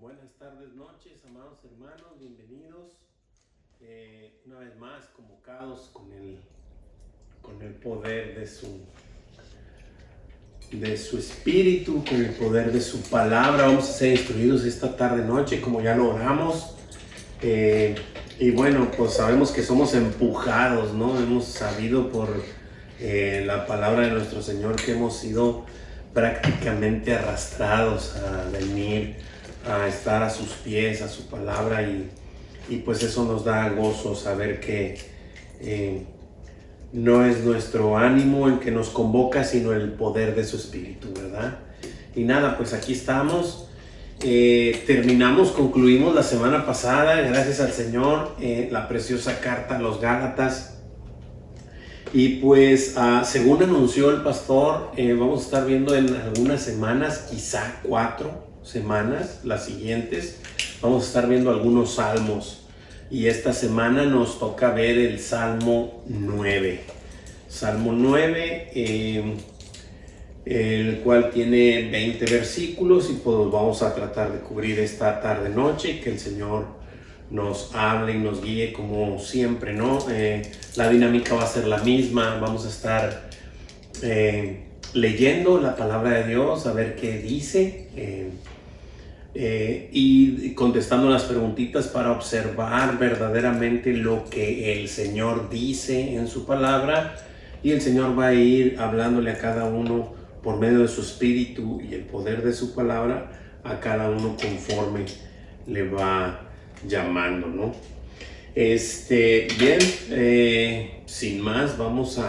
Buenas tardes, noches, amados hermanos, bienvenidos una vez más convocados con el poder de su espíritu, con el poder de su palabra. Vamos a ser instruidos esta tarde noche, como ya lo oramos. Y bueno, pues sabemos que somos empujados, ¿no? Hemos sabido por la palabra de nuestro Señor que hemos sido prácticamente arrastrados a venir a estar a sus pies, a su palabra, y pues eso nos da gozo saber que no es nuestro ánimo el que nos convoca, sino el poder de su espíritu, ¿verdad? Y nada, pues aquí estamos. Concluimos la semana pasada, gracias al Señor, la preciosa carta a los Gálatas. Y pues según anunció el pastor, vamos a estar viendo en algunas semanas, quizá 4 semanas, las siguientes, vamos a estar viendo algunos salmos. Y esta semana nos toca ver el Salmo 9. Salmo 9, el cual tiene 20 versículos y pues vamos a tratar de cubrir esta tarde noche, que el Señor nos hable y nos guíe como siempre, ¿no? La dinámica va a ser la misma, vamos a estar leyendo la palabra de Dios, a ver qué dice, y contestando las preguntitas para observar verdaderamente lo que el Señor dice en su palabra, y el Señor va a ir hablándole a cada uno por medio de su espíritu y el poder de su palabra, a cada uno conforme le va llamando, ¿no? Bien, sin más, vamos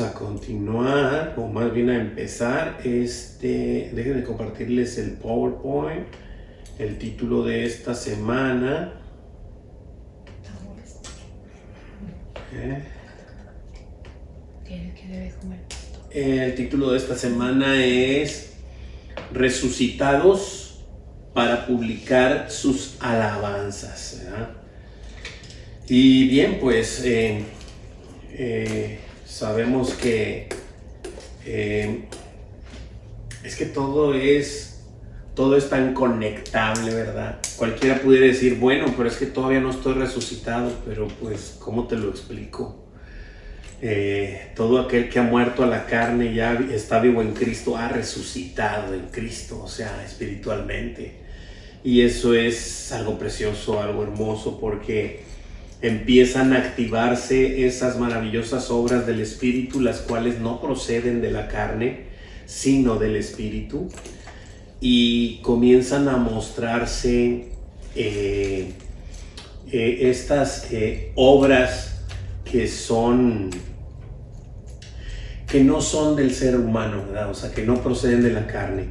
a continuar, o más bien a empezar. Déjenme compartirles el PowerPoint, el título de esta semana. El título de esta semana es Resucitados para publicar sus alabanzas, ¿verdad? Y bien, pues sabemos que es que todo es tan conectable, ¿verdad? Cualquiera pudiera decir, bueno, pero es que todavía no estoy resucitado, pero pues, ¿cómo te lo explico? Todo aquel que ha muerto a la carne ya está vivo en Cristo, ha resucitado en Cristo, o sea, espiritualmente. Y eso es algo precioso, algo hermoso, porque empiezan a activarse esas maravillosas obras del Espíritu, las cuales no proceden de la carne, sino del Espíritu, y comienzan a mostrarse estas obras que no son del ser humano, ¿verdad? O sea, que no proceden de la carne,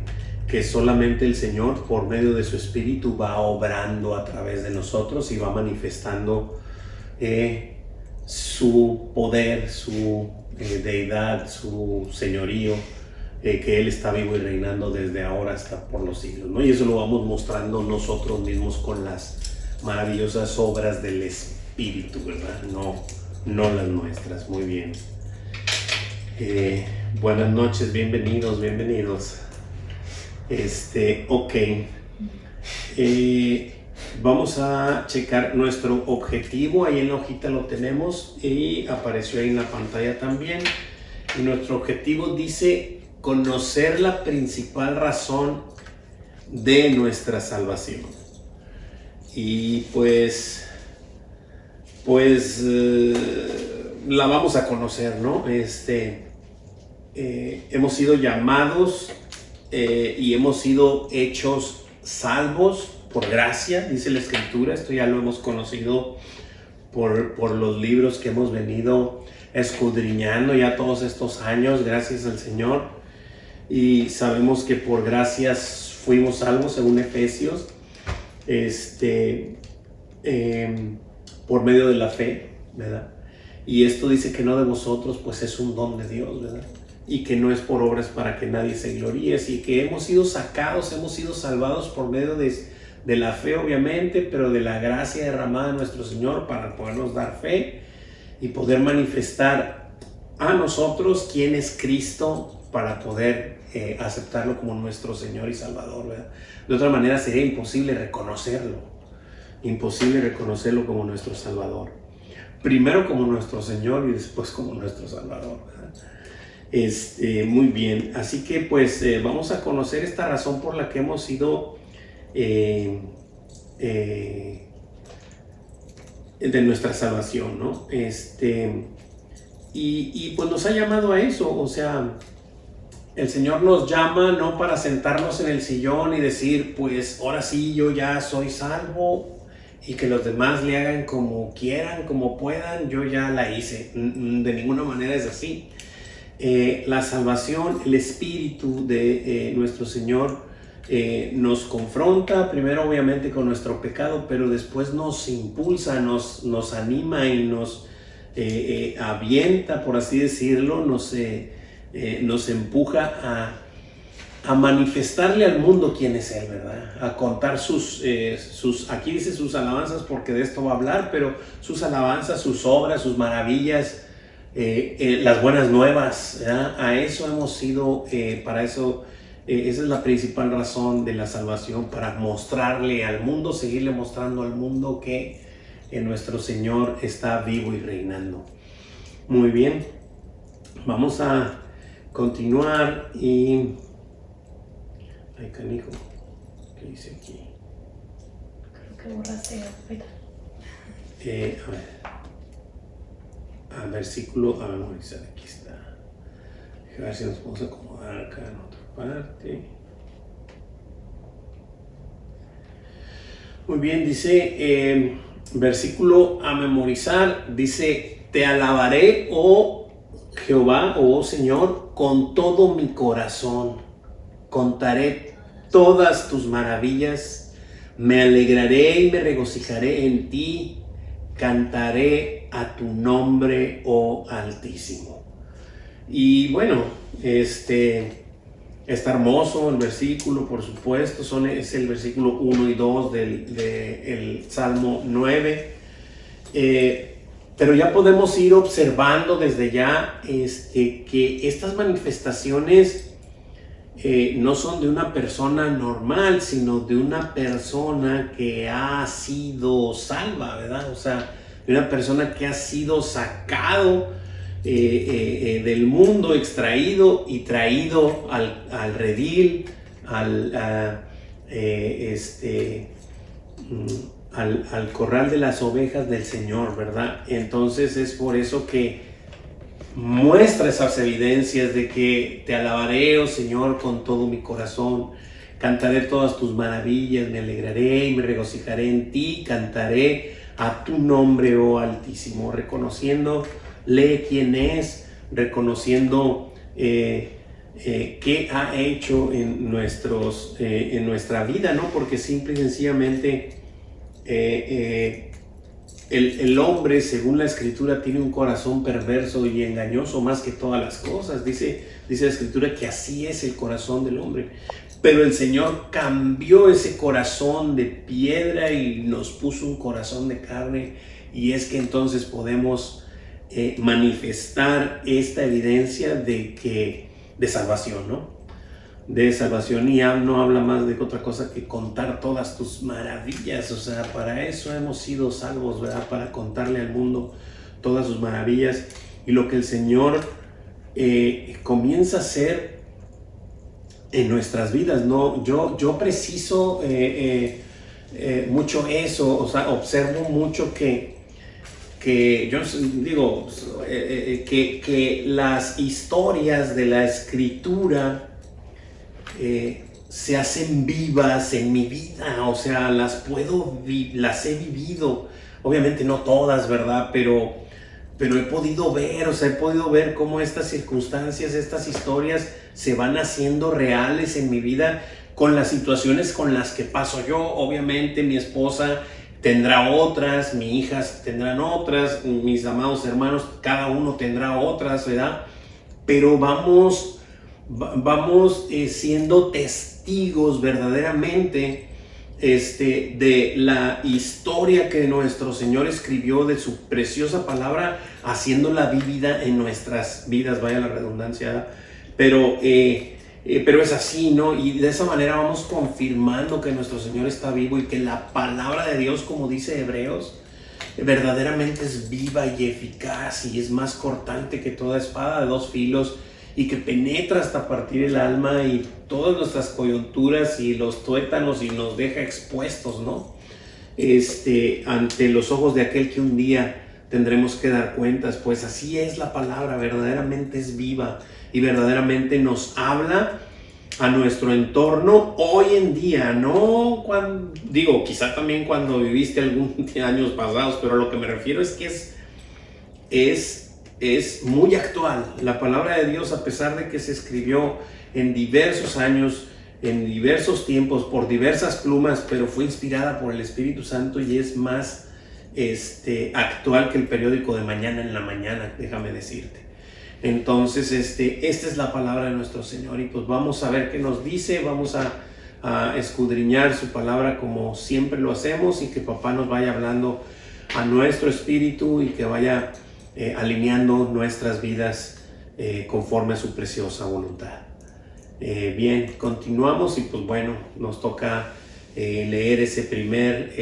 que solamente el Señor, por medio de su Espíritu, va obrando a través de nosotros y va manifestando su poder, su deidad, su señorío, que Él está vivo y reinando desde ahora hasta por los siglos, ¿no? Y eso lo vamos mostrando nosotros mismos con las maravillosas obras del Espíritu, ¿verdad? No las nuestras. Muy bien. Buenas noches, bienvenidos. Ok. Vamos a checar nuestro objetivo. Ahí en la hojita lo tenemos y apareció ahí en la pantalla también. Y nuestro objetivo dice conocer la principal razón de nuestra salvación. Y pues la vamos a conocer, ¿no? Hemos sido llamados y hemos sido hechos salvos por gracia, dice la Escritura. Esto ya lo hemos conocido por los libros que hemos venido escudriñando ya todos estos años, gracias al Señor. Y sabemos que por gracias fuimos salvos, según Efesios, por medio de la fe, ¿verdad? Y esto dice que no de vosotros, pues es un don de Dios, ¿verdad? Y que no es por obras para que nadie se gloríe, y que hemos sido sacados, hemos sido salvados por medio de la fe, obviamente, pero de la gracia derramada de nuestro Señor para podernos dar fe y poder manifestar a nosotros quién es Cristo para poder aceptarlo como nuestro Señor y Salvador, ¿verdad? De otra manera sería imposible reconocerlo como nuestro Salvador. Primero como nuestro Señor y después como nuestro Salvador, ¿verdad? Muy bien, así que pues vamos a conocer esta razón por la que hemos sido de nuestra salvación, ¿no? Y pues nos ha llamado a eso, o sea, el Señor nos llama no para sentarnos en el sillón y decir, pues ahora sí yo ya soy salvo y que los demás le hagan como quieran, como puedan, yo ya la hice. De ninguna manera es así. La salvación, el Espíritu de nuestro Señor nos confronta primero obviamente con nuestro pecado, pero después nos impulsa, nos anima y nos avienta, por así decirlo, nos empuja a manifestarle al mundo quién es Él, ¿verdad? A contar aquí dice sus alabanzas porque de esto va a hablar, pero sus alabanzas, sus obras, sus maravillas, las buenas nuevas, ¿verdad? A eso hemos sido, para eso, esa es la principal razón de la salvación, para mostrarle al mundo, seguirle mostrando al mundo que nuestro Señor está vivo y reinando. Muy bien, vamos a continuar y... Ay, canijo, ¿qué dice aquí? Creo que borraste ahorita. A ver. Versículo, a memorizar, aquí está. A ver si nos podemos acomodar acá en otra parte. Muy bien, dice, versículo a memorizar, dice, te alabaré, oh Jehová, oh Señor, con todo mi corazón. Contaré todas tus maravillas, me alegraré y me regocijaré en ti, cantaré a tu nombre, oh Altísimo. Y bueno, está hermoso el versículo, por supuesto, es el versículo 1 y 2 del Salmo 9. Pero ya podemos ir observando desde ya que estas manifestaciones no son de una persona normal, sino de una persona que ha sido salva, ¿verdad? O sea, de una persona que ha sido sacado del mundo, extraído y traído al redil, al corral de las ovejas del Señor, ¿verdad? Entonces es por eso que muestra esas evidencias de que te alabaré, oh Señor, con todo mi corazón, cantaré todas tus maravillas, me alegraré y me regocijaré en ti, cantaré a tu nombre, oh Altísimo, reconociéndole quién es, reconociendo qué ha hecho en nuestra vida, ¿no? Porque simple y sencillamente el hombre, según la Escritura, tiene un corazón perverso y engañoso más que todas las cosas. Dice la Escritura que así es el corazón del hombre. Pero el Señor cambió ese corazón de piedra y nos puso un corazón de carne. Y es que entonces podemos manifestar esta evidencia de salvación, ¿no? De salvación, y no habla más de otra cosa que contar todas tus maravillas. O sea, para eso hemos sido salvos, ¿verdad? Para contarle al mundo todas sus maravillas y lo que el Señor comienza a hacer en nuestras vidas, ¿no? Yo preciso mucho eso, o sea, observo mucho que yo digo que las historias de la Escritura se hacen vivas en mi vida, o sea, las he vivido, obviamente no todas, ¿verdad? Pero he podido ver cómo estas circunstancias, estas historias se van haciendo reales en mi vida con las situaciones con las que paso yo. Obviamente mi esposa tendrá otras, mis hijas tendrán otras, mis amados hermanos, cada uno tendrá otras, ¿verdad? Pero vamos siendo testigos verdaderamente de la historia que nuestro Señor escribió, de su preciosa palabra, haciéndola vívida en nuestras vidas, vaya la redundancia. pero es así, ¿no? Y de esa manera vamos confirmando que nuestro Señor está vivo y que la palabra de Dios, como dice Hebreos, verdaderamente es viva y eficaz y es más cortante que toda espada de dos filos y que penetra hasta partir el alma y todas nuestras coyunturas y los tuétanos y nos deja expuestos, ¿no? Ante los ojos de aquel que un día tendremos que dar cuentas. Pues así es la palabra, verdaderamente es viva y verdaderamente nos habla a nuestro entorno hoy en día, no cuando, digo, quizá también cuando viviste algunos años pasados, pero lo que me refiero es que es muy actual. La palabra de Dios, a pesar de que se escribió en diversos años, en diversos tiempos, por diversas plumas, pero fue inspirada por el Espíritu Santo y es más actual que el periódico de mañana en la mañana, déjame decirte. Entonces, esta es la palabra de nuestro Señor y pues vamos a ver qué nos dice, vamos a escudriñar su palabra como siempre lo hacemos y que papá nos vaya hablando a nuestro espíritu y que vaya alineando nuestras vidas conforme a su preciosa voluntad. Bien, continuamos y pues bueno, nos toca leer ese primer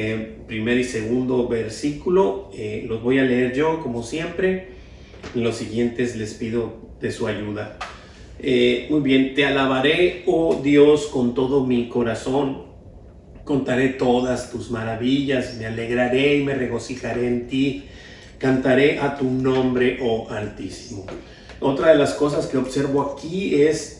y segundo versículo. Los voy a leer yo como siempre. En los siguientes les pido de su ayuda. Muy bien, te alabaré, oh Dios, con todo mi corazón. Contaré todas tus maravillas, me alegraré y me regocijaré en ti. Cantaré a tu nombre, oh Altísimo. Otra de las cosas que observo aquí es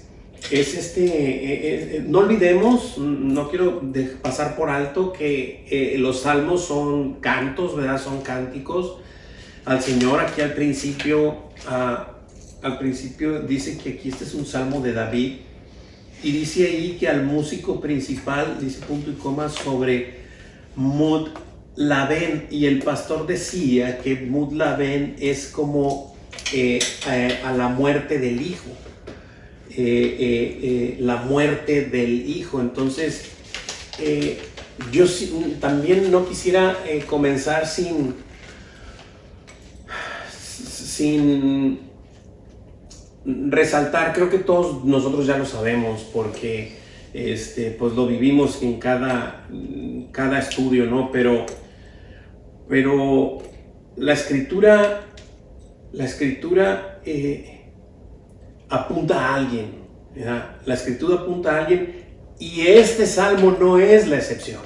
no olvidemos, no quiero pasar por alto que los salmos son cantos, ¿verdad? Son cánticos al Señor. Aquí al principio dice que aquí este es un salmo de David y dice ahí que al músico principal, dice punto y coma sobre Mud-Labén, y el pastor decía que Mud-Labén es como a la muerte del hijo, la muerte del hijo. Entonces yo también no quisiera comenzar sin resaltar, creo que todos nosotros ya lo sabemos porque pues lo vivimos en cada estudio, ¿no? Pero la escritura apunta a alguien, ¿verdad? La escritura apunta a alguien y este salmo no es la excepción.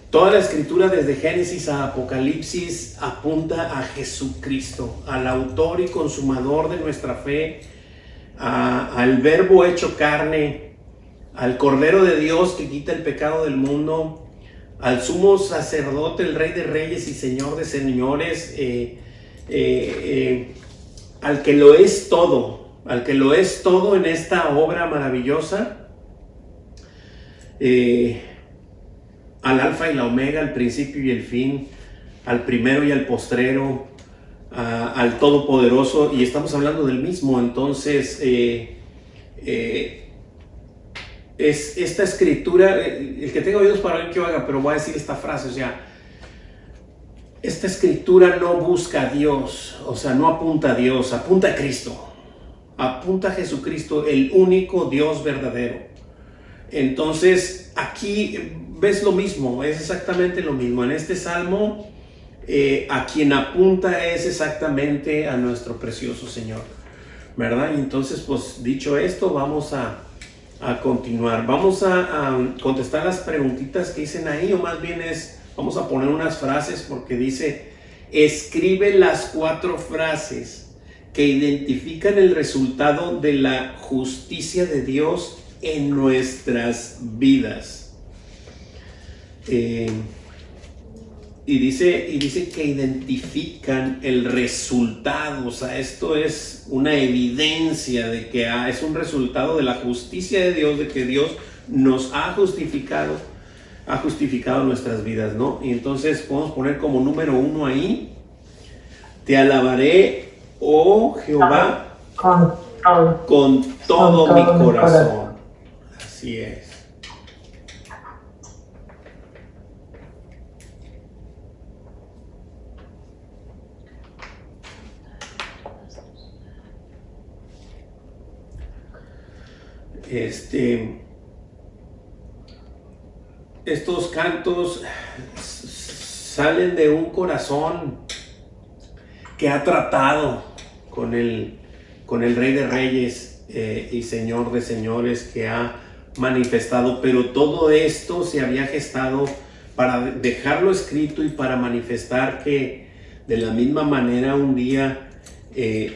Toda la escritura desde Génesis a Apocalipsis apunta a Jesucristo, al autor y consumador de nuestra fe, al verbo hecho carne, al Cordero de Dios que quita el pecado del mundo, al sumo sacerdote, el Rey de Reyes y Señor de Señores, al que lo es todo en esta obra maravillosa, al Alfa y la Omega, al principio y el fin, al primero y al postrero, al Todopoderoso, y estamos hablando del mismo. Entonces es esta escritura, el que tenga oídos para oír que oiga, pero voy a decir esta frase, o sea, esta escritura no busca a Dios, o sea, no apunta a Dios, apunta a Cristo, apunta a Jesucristo, el único Dios verdadero. Entonces aquí ves lo mismo, es exactamente lo mismo. En este salmo a quien apunta es exactamente a nuestro precioso Señor, ¿verdad? Y entonces, pues dicho esto, vamos a continuar. Vamos a contestar las preguntitas que dicen ahí, o más bien vamos a poner unas frases porque dice: escribe las 4 frases que identifican el resultado de la justicia de Dios en nuestras vidas. Y dice que identifican el resultado, o sea, esto es una evidencia de que es un resultado de la justicia de Dios, de que Dios nos ha justificado nuestras vidas, ¿no? Y entonces podemos poner como número 1 ahí: te alabaré, oh Jehová, con todo mi corazón. Así es. Estos cantos salen de un corazón que ha tratado con el Rey de Reyes y Señor de Señores, que ha manifestado, pero todo esto se había gestado para dejarlo escrito y para manifestar que de la misma manera un día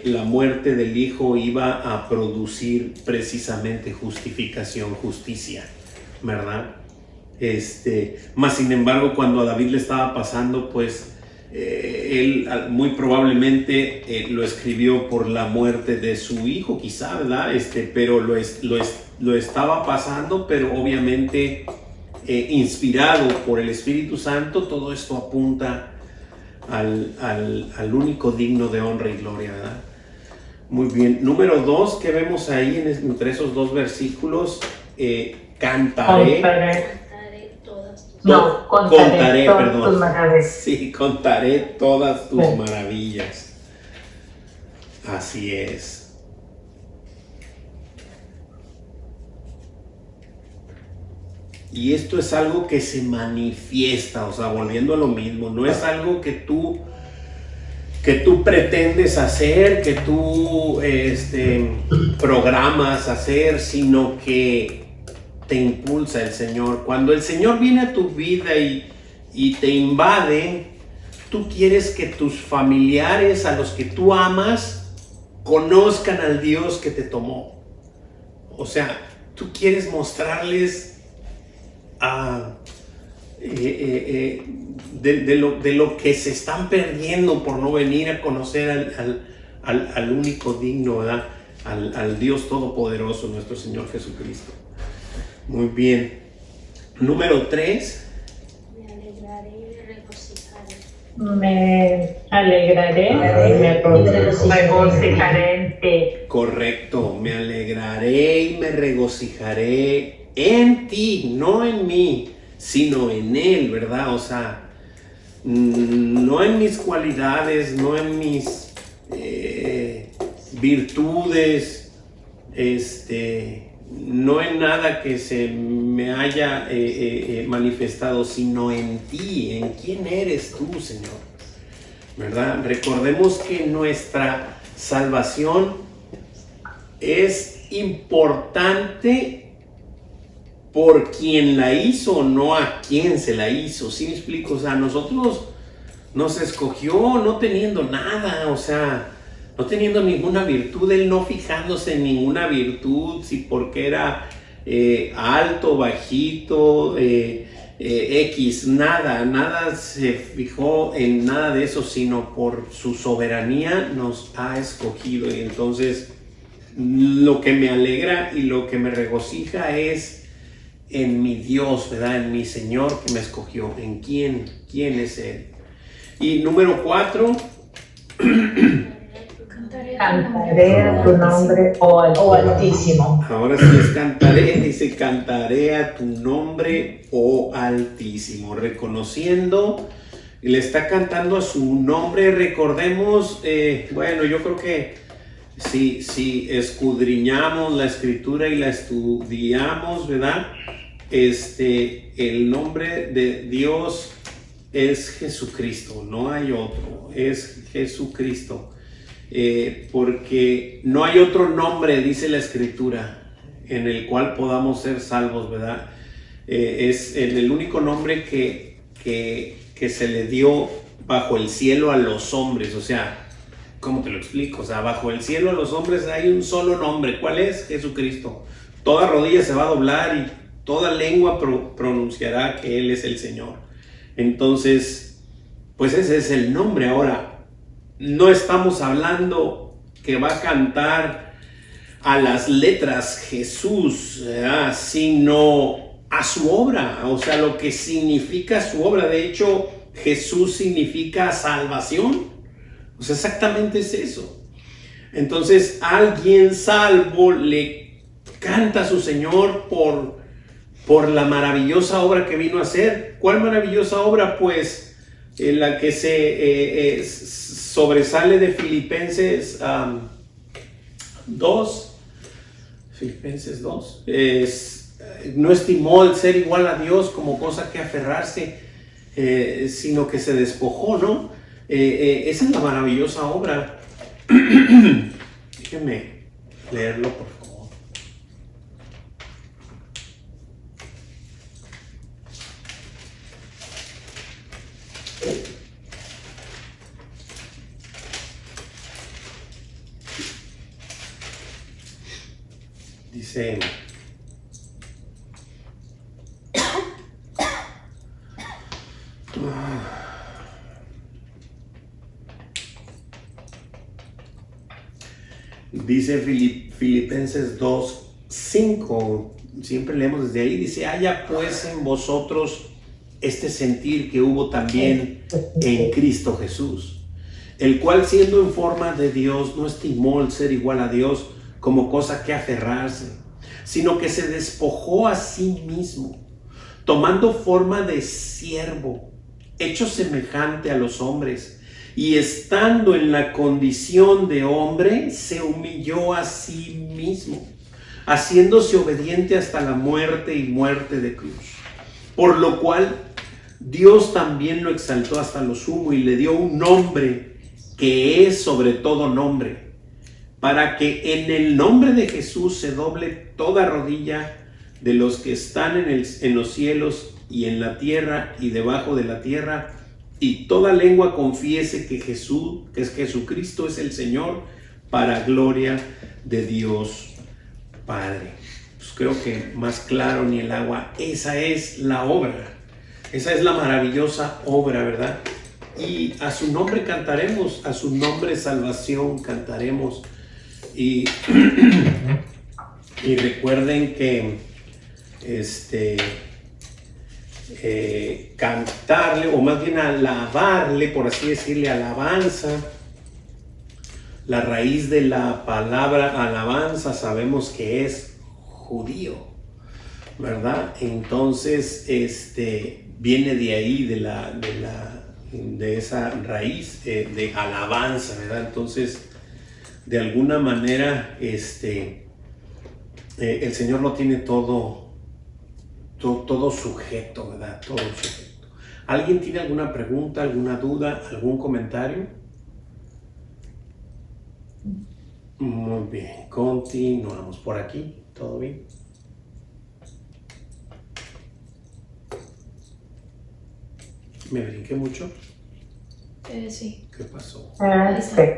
la muerte del Hijo iba a producir precisamente justificación, justicia, ¿verdad? Más sin embargo, cuando a David le estaba pasando, pues él muy probablemente lo escribió por la muerte de su hijo, quizá, ¿verdad? Pero lo estaba pasando, pero obviamente inspirado por el Espíritu Santo. Todo esto apunta al único digno de honra y gloria, ¿verdad? Muy bien. Número 2, que vemos ahí entre esos dos versículos, cantaré todas tus maravillas. Sí, contaré todas tus maravillas. Así es. Y esto es algo que se manifiesta, o sea, volviendo a lo mismo, no es algo que tú pretendes hacer, que tú programas hacer, sino que te impulsa el Señor. Cuando el Señor viene a tu vida y te invade, tú quieres que tus familiares, a los que tú amas, conozcan al Dios que te tomó. O sea, tú quieres mostrarles de lo que se están perdiendo por no venir a conocer al único digno, ¿verdad? Al Dios Todopoderoso, nuestro Señor Jesucristo. Muy bien. Número 3. Me alegraré y me regocijaré. Me alegraré y me regocijaré en ti. Correcto. Me alegraré y me regocijaré en ti, no en mí, sino en Él, ¿verdad? O sea, no en mis cualidades, no en mis virtudes, no en nada que se me haya manifestado, sino en ti, en quién eres tú, Señor, ¿verdad? Recordemos que nuestra salvación es importante por quien la hizo, no a quien se la hizo. ¿Sí me explico? O sea, nosotros nos escogió no teniendo nada, o sea, no teniendo ninguna virtud, Él no fijándose en ninguna virtud, si porque era alto, bajito, X, nada se fijó en nada de eso, sino por su soberanía nos ha escogido. Y entonces lo que me alegra y lo que me regocija es en mi Dios, ¿verdad? En mi Señor que me escogió, en quién es Él. Y número 4, cantaré a tu nombre, oh Altísimo. Ahora sí es cantaré, dice cantaré a tu nombre, oh Altísimo, reconociendo, le está cantando a su nombre. Recordemos, bueno, yo creo que si escudriñamos la Escritura y la estudiamos, ¿verdad? El nombre de Dios es Jesucristo, no hay otro, es Jesucristo. Porque no hay otro nombre, dice la Escritura, en el cual podamos ser salvos, ¿verdad? Es el único nombre que se le dio bajo el cielo a los hombres. O sea, ¿cómo te lo explico? O sea, bajo el cielo a los hombres hay un solo nombre. ¿Cuál es? Jesucristo. Toda rodilla se va a doblar y toda lengua pronunciará que Él es el Señor. Entonces, pues ese es el nombre. Ahora, no estamos hablando que va a cantar a las letras Jesús, ¿verdad? Sino a su obra, o sea, lo que significa su obra. De hecho, Jesús significa salvación. O sea, exactamente es eso. Entonces, alguien salvo le canta a su Señor por la maravillosa obra que vino a hacer. ¿Cuál maravillosa obra? Pues la que se sobresale de Filipenses 2. Filipenses 2. No estimó el ser igual a Dios como cosa que aferrarse, sino que se despojó, ¿no? Esa es la maravillosa obra. Déjenme leerlo, por favor. Dice: dice Filipenses 2:5, siempre leemos desde ahí, dice: haya pues en vosotros este sentir que hubo también en Cristo Jesús, el cual siendo en forma de Dios no estimó el ser igual a Dios como cosa que aferrarse, sino que se despojó a sí mismo, tomando forma de siervo, hecho semejante a los hombres, y estando en la condición de hombre, se humilló a sí mismo, haciéndose obediente hasta la muerte y muerte de cruz. Por lo cual, Dios también lo exaltó hasta lo sumo y le dio un nombre que es sobre todo nombre, para que en el nombre de Jesús se doble toda rodilla de los que están en los cielos y en la tierra y debajo de la tierra, y toda lengua confiese que Jesucristo es el Señor, para gloria de Dios Padre. Pues creo que más claro ni el agua. Esa es la obra, esa es la maravillosa obra, ¿verdad? Y a su nombre cantaremos, a su nombre salvación cantaremos. Y recuerden que cantarle, o más bien alabarle, por así decirle, alabanza, la raíz de la palabra alabanza sabemos que es judío, ¿verdad? Entonces viene de ahí, de esa raíz de alabanza, ¿verdad? Entonces, de alguna manera el Señor lo tiene todo sujeto, ¿verdad? Todo sujeto. ¿Alguien tiene alguna pregunta, alguna duda, algún comentario? Muy bien, continuamos por aquí. ¿Todo bien? ¿Me brinqué mucho? Sí. ¿Qué pasó? Sí. Es que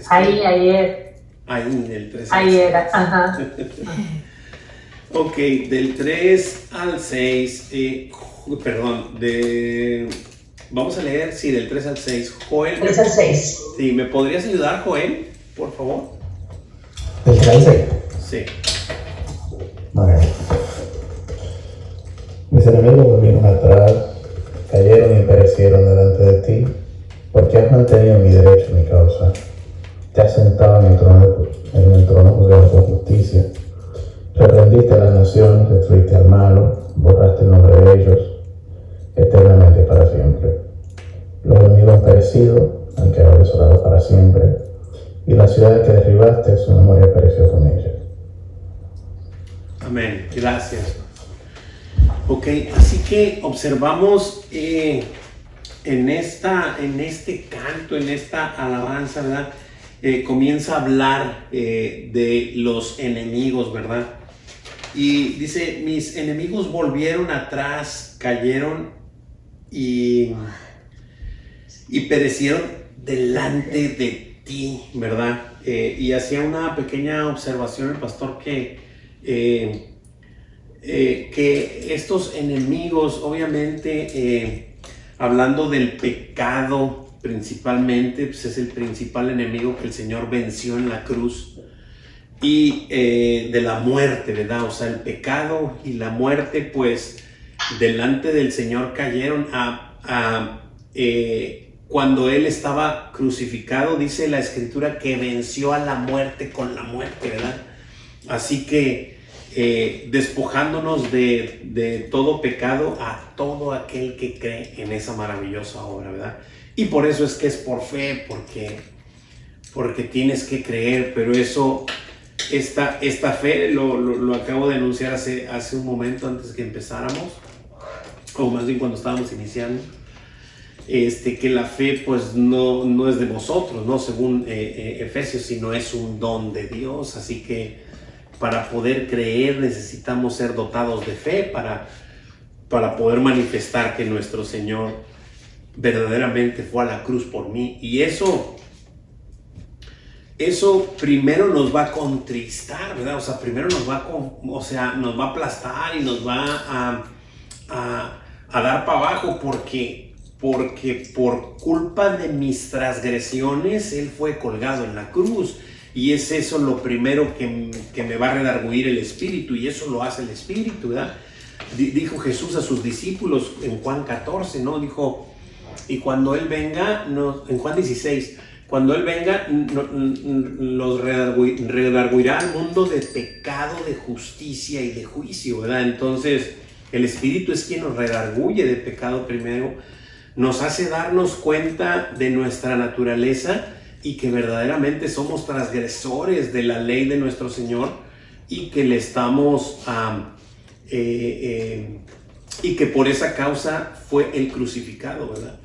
Ayer. ahí del 3 Ahí al era, 6. ajá. Ok, del 3 al 6, vamos a leer, sí, del 3 al 6. Joel, 3 al 6. sí, ¿me podrías ayudar, Joel, por favor? ¿El 13? Sí. Bueno. Mis enemigos volvieron atrás, cayeron y perecieron delante de ti, porque has mantenido mi derecho y mi causa. Te has sentado en el trono juzgando con justicia. Reprendiste a las naciones, destruiste al malo, borraste el nombre de ellos, eternamente para siempre. Los enemigos han perecido, han quedado desolados para siempre, y la ciudad que derribaste, su memoria pereció con ellas. Amén, gracias. Ok, así que observamos en este canto, en esta alabanza, ¿verdad? Comienza a hablar de los enemigos, ¿verdad? Y dice: mis enemigos volvieron atrás, cayeron y perecieron delante de ti, ¿verdad? Y hacía una pequeña observación el pastor que estos enemigos, obviamente, hablando del pecado principalmente, pues es el principal enemigo que el Señor venció en la cruz, y de la muerte, ¿verdad? O sea, el pecado y la muerte, pues, delante del Señor cayeron cuando Él estaba crucificado. Dice la Escritura que venció a la muerte con la muerte, ¿verdad? Así que despojándonos de todo pecado a todo aquel que cree en esa maravillosa obra, ¿verdad? Y por eso es que es por fe, porque tienes que creer, pero eso esta fe, lo acabo de anunciar hace un momento antes que empezáramos, o más bien cuando estábamos iniciando, que la fe pues no es de vosotros, ¿no? Según Efesios, sino es un don de Dios. Así que para poder creer necesitamos ser dotados de fe para poder manifestar que nuestro Señor verdaderamente fue a la cruz por mí. Y eso primero nos va a contristar, ¿verdad? O sea, primero nos va a aplastar y nos va a dar para abajo porque por culpa de mis transgresiones Él fue colgado en la cruz. Y es eso lo primero que me va a redarguir el Espíritu, y eso lo hace el Espíritu, ¿verdad? Dijo Jesús a sus discípulos en Juan 14, ¿no? Dijo, y cuando Él venga, en Juan 16, cuando Él venga, los redarguirá al mundo de pecado, de justicia y de juicio, ¿verdad? Entonces, el Espíritu es quien nos redarguye de pecado primero, nos hace darnos cuenta de nuestra naturaleza y que verdaderamente somos transgresores de la ley de nuestro Señor y que le estamos y que por esa causa fue el crucificado, ¿verdad?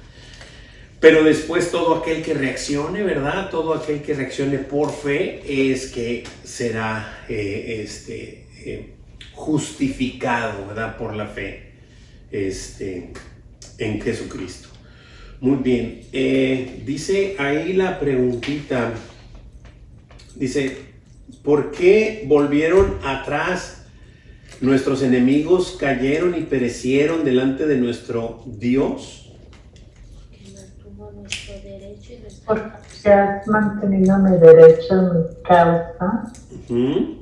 Pero después todo aquel que reaccione, ¿verdad? Todo aquel que reaccione por fe es que será justificado, ¿verdad? Por la fe en Jesucristo. Muy bien. Dice ahí la preguntita. Dice, ¿por qué volvieron atrás? Nuestros enemigos cayeron y perecieron delante de nuestro Dios. Que mantuvo nuestro derecho y nuestra Porque has mantenido mi derecho, mi causa,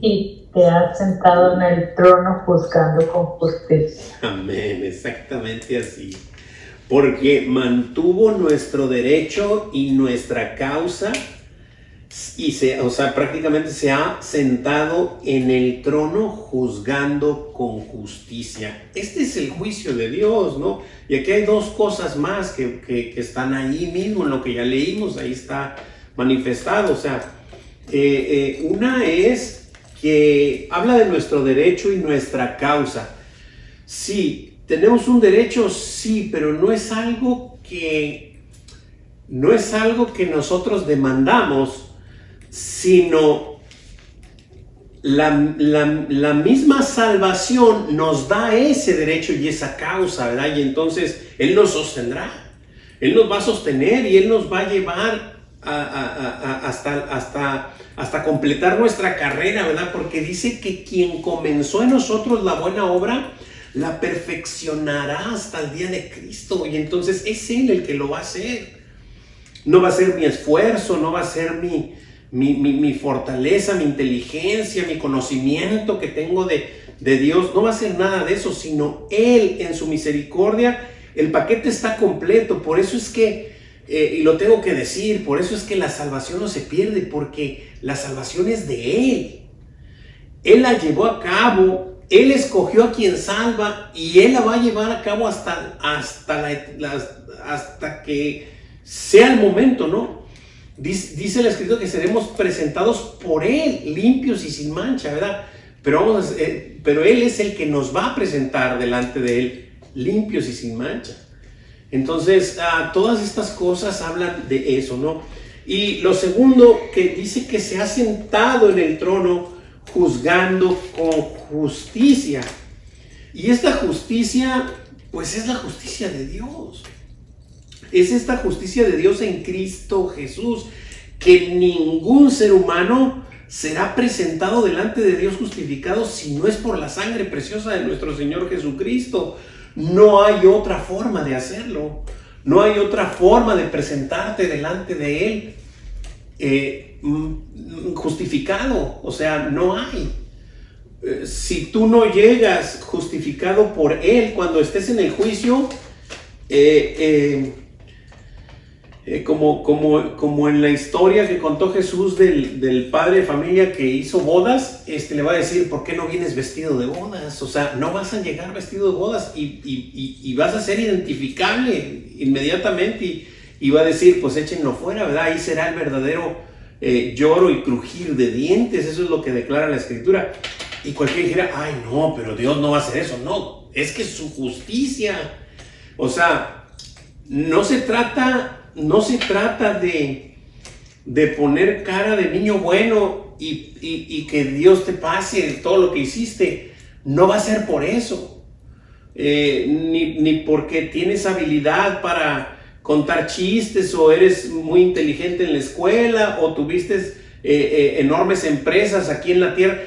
y te has sentado en el trono juzgando con justicia. Amén, exactamente así. Porque mantuvo nuestro derecho y nuestra causa, y prácticamente se ha sentado en el trono juzgando con justicia. Este es el juicio de Dios, ¿no? Y aquí hay dos cosas más que están ahí mismo, en lo que ya leímos, ahí está manifestado. O sea, una es que habla de nuestro derecho y nuestra causa. Sí, tenemos un derecho, sí, pero no es algo que nosotros demandamos, sino la misma salvación nos da ese derecho y esa causa, ¿verdad? Y entonces Él nos sostendrá, Él nos va a sostener y Él nos va a llevar hasta completar nuestra carrera, ¿verdad? Porque dice que quien comenzó en nosotros la buena obra, la perfeccionará hasta el día de Cristo. Y entonces es Él el que lo va a hacer. No va a ser mi esfuerzo, no va a ser mi fortaleza, mi inteligencia, mi conocimiento que tengo de Dios. No va a ser nada de eso, sino Él en su misericordia. El paquete está completo. Por eso es que, y lo tengo que decir, por eso es que la salvación no se pierde, porque la salvación es de Él. Él la llevó a cabo. Él escogió a quien salva y Él la va a llevar a cabo hasta que sea el momento, ¿no? Dice el Escrito que seremos presentados por Él, limpios y sin mancha, ¿verdad? Pero Él es el que nos va a presentar delante de Él, limpios y sin mancha. Entonces, todas estas cosas hablan de eso, ¿no? Y lo segundo, que dice que se ha sentado en el trono juzgando con justicia. Y esta justicia, pues es la justicia de Dios. Es esta justicia de Dios en Cristo Jesús, que ningún ser humano será presentado delante de Dios justificado si no es por la sangre preciosa de nuestro Señor Jesucristo. No hay otra forma de hacerlo. No hay otra forma de presentarte delante de Él justificado. O sea, no hay. Si tú no llegas justificado por Él cuando estés en el juicio, como en la historia que contó Jesús del padre de familia que hizo bodas, le va a decir, ¿por qué no vienes vestido de bodas? O sea, no vas a llegar vestido de bodas y vas a ser identificable inmediatamente y va a decir, pues échenlo fuera, ¿verdad? Ahí será el verdadero lloro y crujir de dientes. Eso es lo que declara la Escritura. Y cualquiera dijera, ay no, pero Dios no va a hacer eso. No, es que es su justicia. O sea, no se trata de poner cara de niño bueno y que Dios te pase todo lo que hiciste. No va a ser por eso. Ni porque tienes habilidad para contar chistes o eres muy inteligente en la escuela o tuviste enormes empresas aquí en la tierra.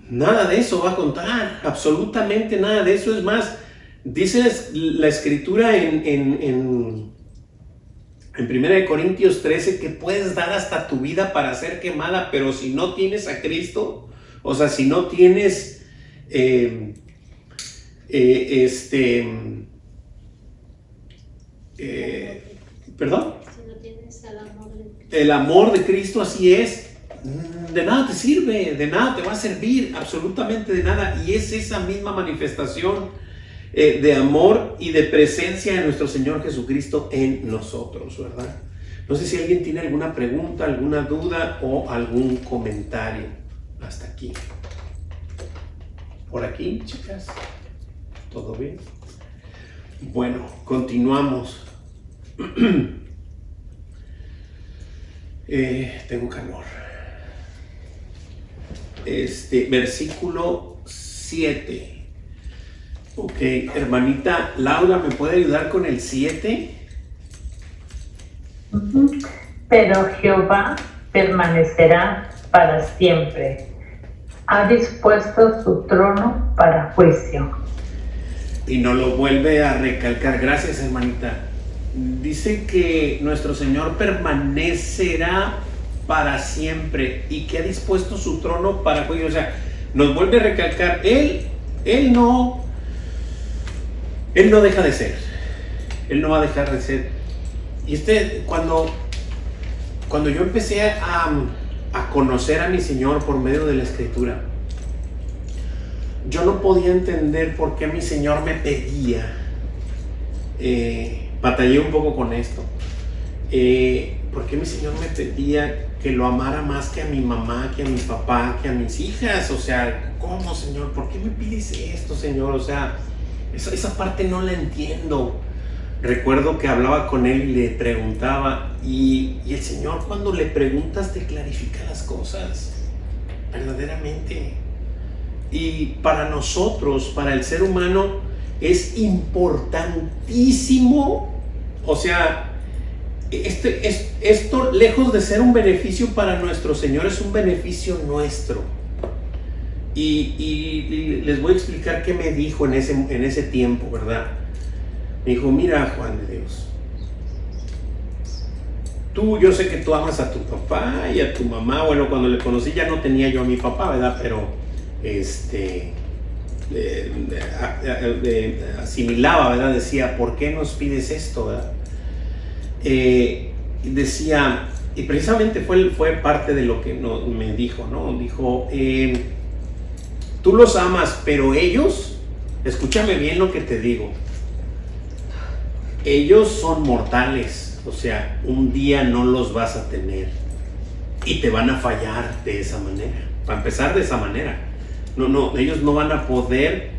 Nada de eso va a contar, absolutamente nada de eso. Es más, dice la Escritura en 1 Corintios 13 que puedes dar hasta tu vida para ser quemada, pero si no tienes a Cristo, o sea, si no tienes perdón, Si no tienes el amor de Cristo. el amor de Cristo, así es, de nada te sirve, de nada te va a servir, absolutamente de nada. Y es esa misma manifestación de amor y de presencia de nuestro Señor Jesucristo en nosotros, ¿verdad? No sé si alguien tiene alguna pregunta, alguna duda o algún comentario hasta aquí. Por aquí, chicas, ¿todo bien? Bueno, continuamos. Tengo calor. Versículo 7. Ok, hermanita Laura, ¿me puede ayudar con el 7? Pero Jehová permanecerá para siempre. Ha dispuesto su trono para juicio. Y nos lo vuelve a recalcar. Gracias, hermanita. Dice que nuestro Señor permanecerá para siempre y que ha dispuesto su trono para juicio. O sea, nos vuelve a recalcar, Él no deja de ser. Él no va a dejar de ser. Y cuando yo empecé a conocer a mi Señor por medio de la Escritura, yo no podía entender por qué mi Señor me pedía. Batallé un poco con esto. ¿Por qué mi Señor me pedía que lo amara más que a mi mamá, que a mi papá, que a mis hijas? O sea, ¿cómo, Señor? ¿Por qué me pides esto, Señor? O sea, esa parte no la entiendo. Recuerdo que hablaba con él y le preguntaba, y el Señor, cuando le preguntas, te clarifica las cosas verdaderamente. Y para nosotros, para el ser humano, es importantísimo. O sea, esto lejos de ser un beneficio para nuestro Señor, es un beneficio nuestro. Y les voy a explicar qué me dijo en ese tiempo, ¿verdad? Me dijo, mira, Juan de Dios, yo sé que tú amas a tu papá y a tu mamá. Bueno, cuando le conocí ya no tenía yo a mi papá, ¿verdad? Pero asimilaba, ¿verdad? Decía, ¿por qué nos pides esto, verdad? Decía, y precisamente fue parte de lo que me dijo, ¿no? Dijo, tú los amas, pero ellos, escúchame bien lo que te digo, ellos son mortales. O sea, un día no los vas a tener y te van a fallar de esa manera. Para empezar, de esa manera. No, ellos no van a poder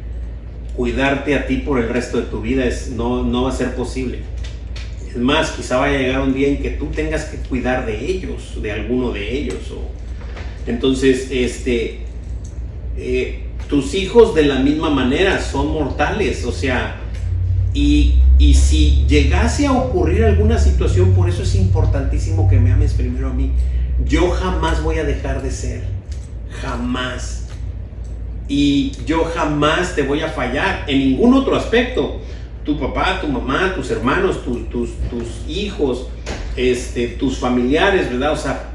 cuidarte a ti por el resto de tu vida. No va a ser posible. Es más, quizá vaya a llegar un día en que tú tengas que cuidar de ellos, de alguno de ellos. Entonces, tus hijos de la misma manera son mortales. O sea, y si llegase a ocurrir alguna situación, por eso es importantísimo que me ames primero a mí. Yo jamás voy a dejar de ser, jamás. Y yo jamás te voy a fallar en ningún otro aspecto. Tu papá, tu mamá, tus hermanos, tus hijos, tus familiares, ¿verdad? O sea,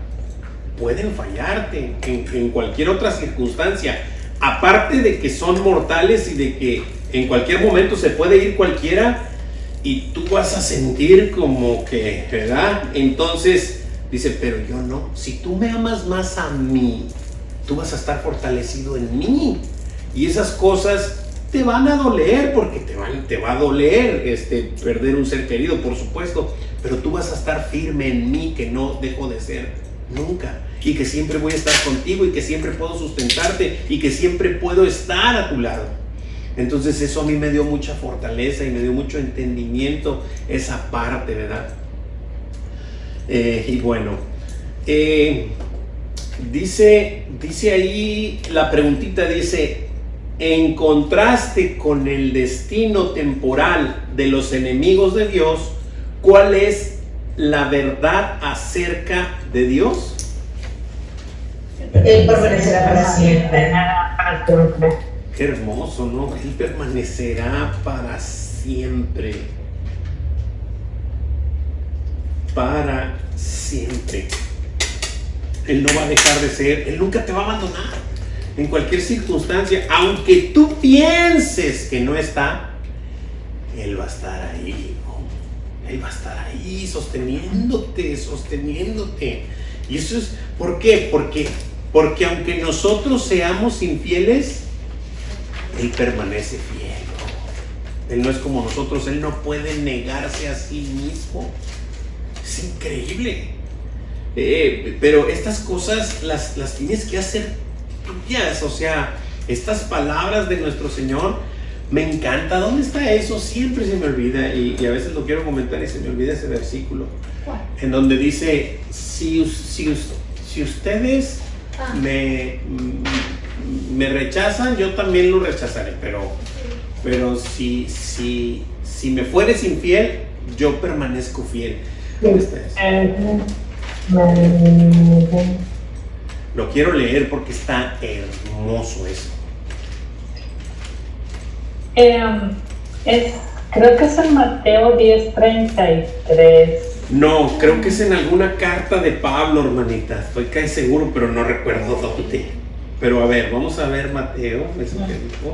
pueden fallarte en cualquier otra circunstancia. Aparte de que son mortales y de que en cualquier momento se puede ir cualquiera y tú vas a sentir como que, ¿verdad? Entonces dice, pero yo no. Si tú me amas más a mí, tú vas a estar fortalecido en mí. Y esas cosas te van a doler, porque te va a doler perder un ser querido, por supuesto. Pero tú vas a estar firme en mí, que no dejo de ser nunca. Y que siempre voy a estar contigo y que siempre puedo sustentarte y que siempre puedo estar a tu lado. Entonces eso a mí me dio mucha fortaleza y me dio mucho entendimiento esa parte, ¿verdad? Y bueno, dice ahí la preguntita, dice: en contraste con el destino temporal de los enemigos de Dios, ¿cuál es la verdad acerca de Dios? Él permanecerá para siempre. Para siempre. Qué hermoso, ¿no? Él permanecerá para siempre. Para siempre. Él no va a dejar de ser, Él nunca te va a abandonar. En cualquier circunstancia, aunque tú pienses que no está, Él va a estar ahí, ¿no? Él va a estar ahí sosteniéndote. Y eso es, ¿por qué? Porque aunque nosotros seamos infieles, Él permanece fiel, ¿no? Él no es como nosotros, Él no puede negarse a sí mismo. Es increíble. Pero estas cosas las tienes que hacer tuyas. O sea, estas palabras de nuestro Señor, me encanta. ¿Dónde está eso? Siempre se me olvida y a veces lo quiero comentar y se me olvida ese versículo. ¿Cuál? En donde dice: si ustedes me rechazan, yo también lo rechazaré, pero si me fueres infiel, yo permanezco fiel. ¿Dónde está eso? Lo quiero leer porque está hermoso eso. Creo que es en Mateo 10:33. No, creo que es en alguna carta de Pablo, hermanita. Estoy casi seguro, pero no recuerdo dónde. Pero a ver, vamos a ver Mateo, eso que dijo.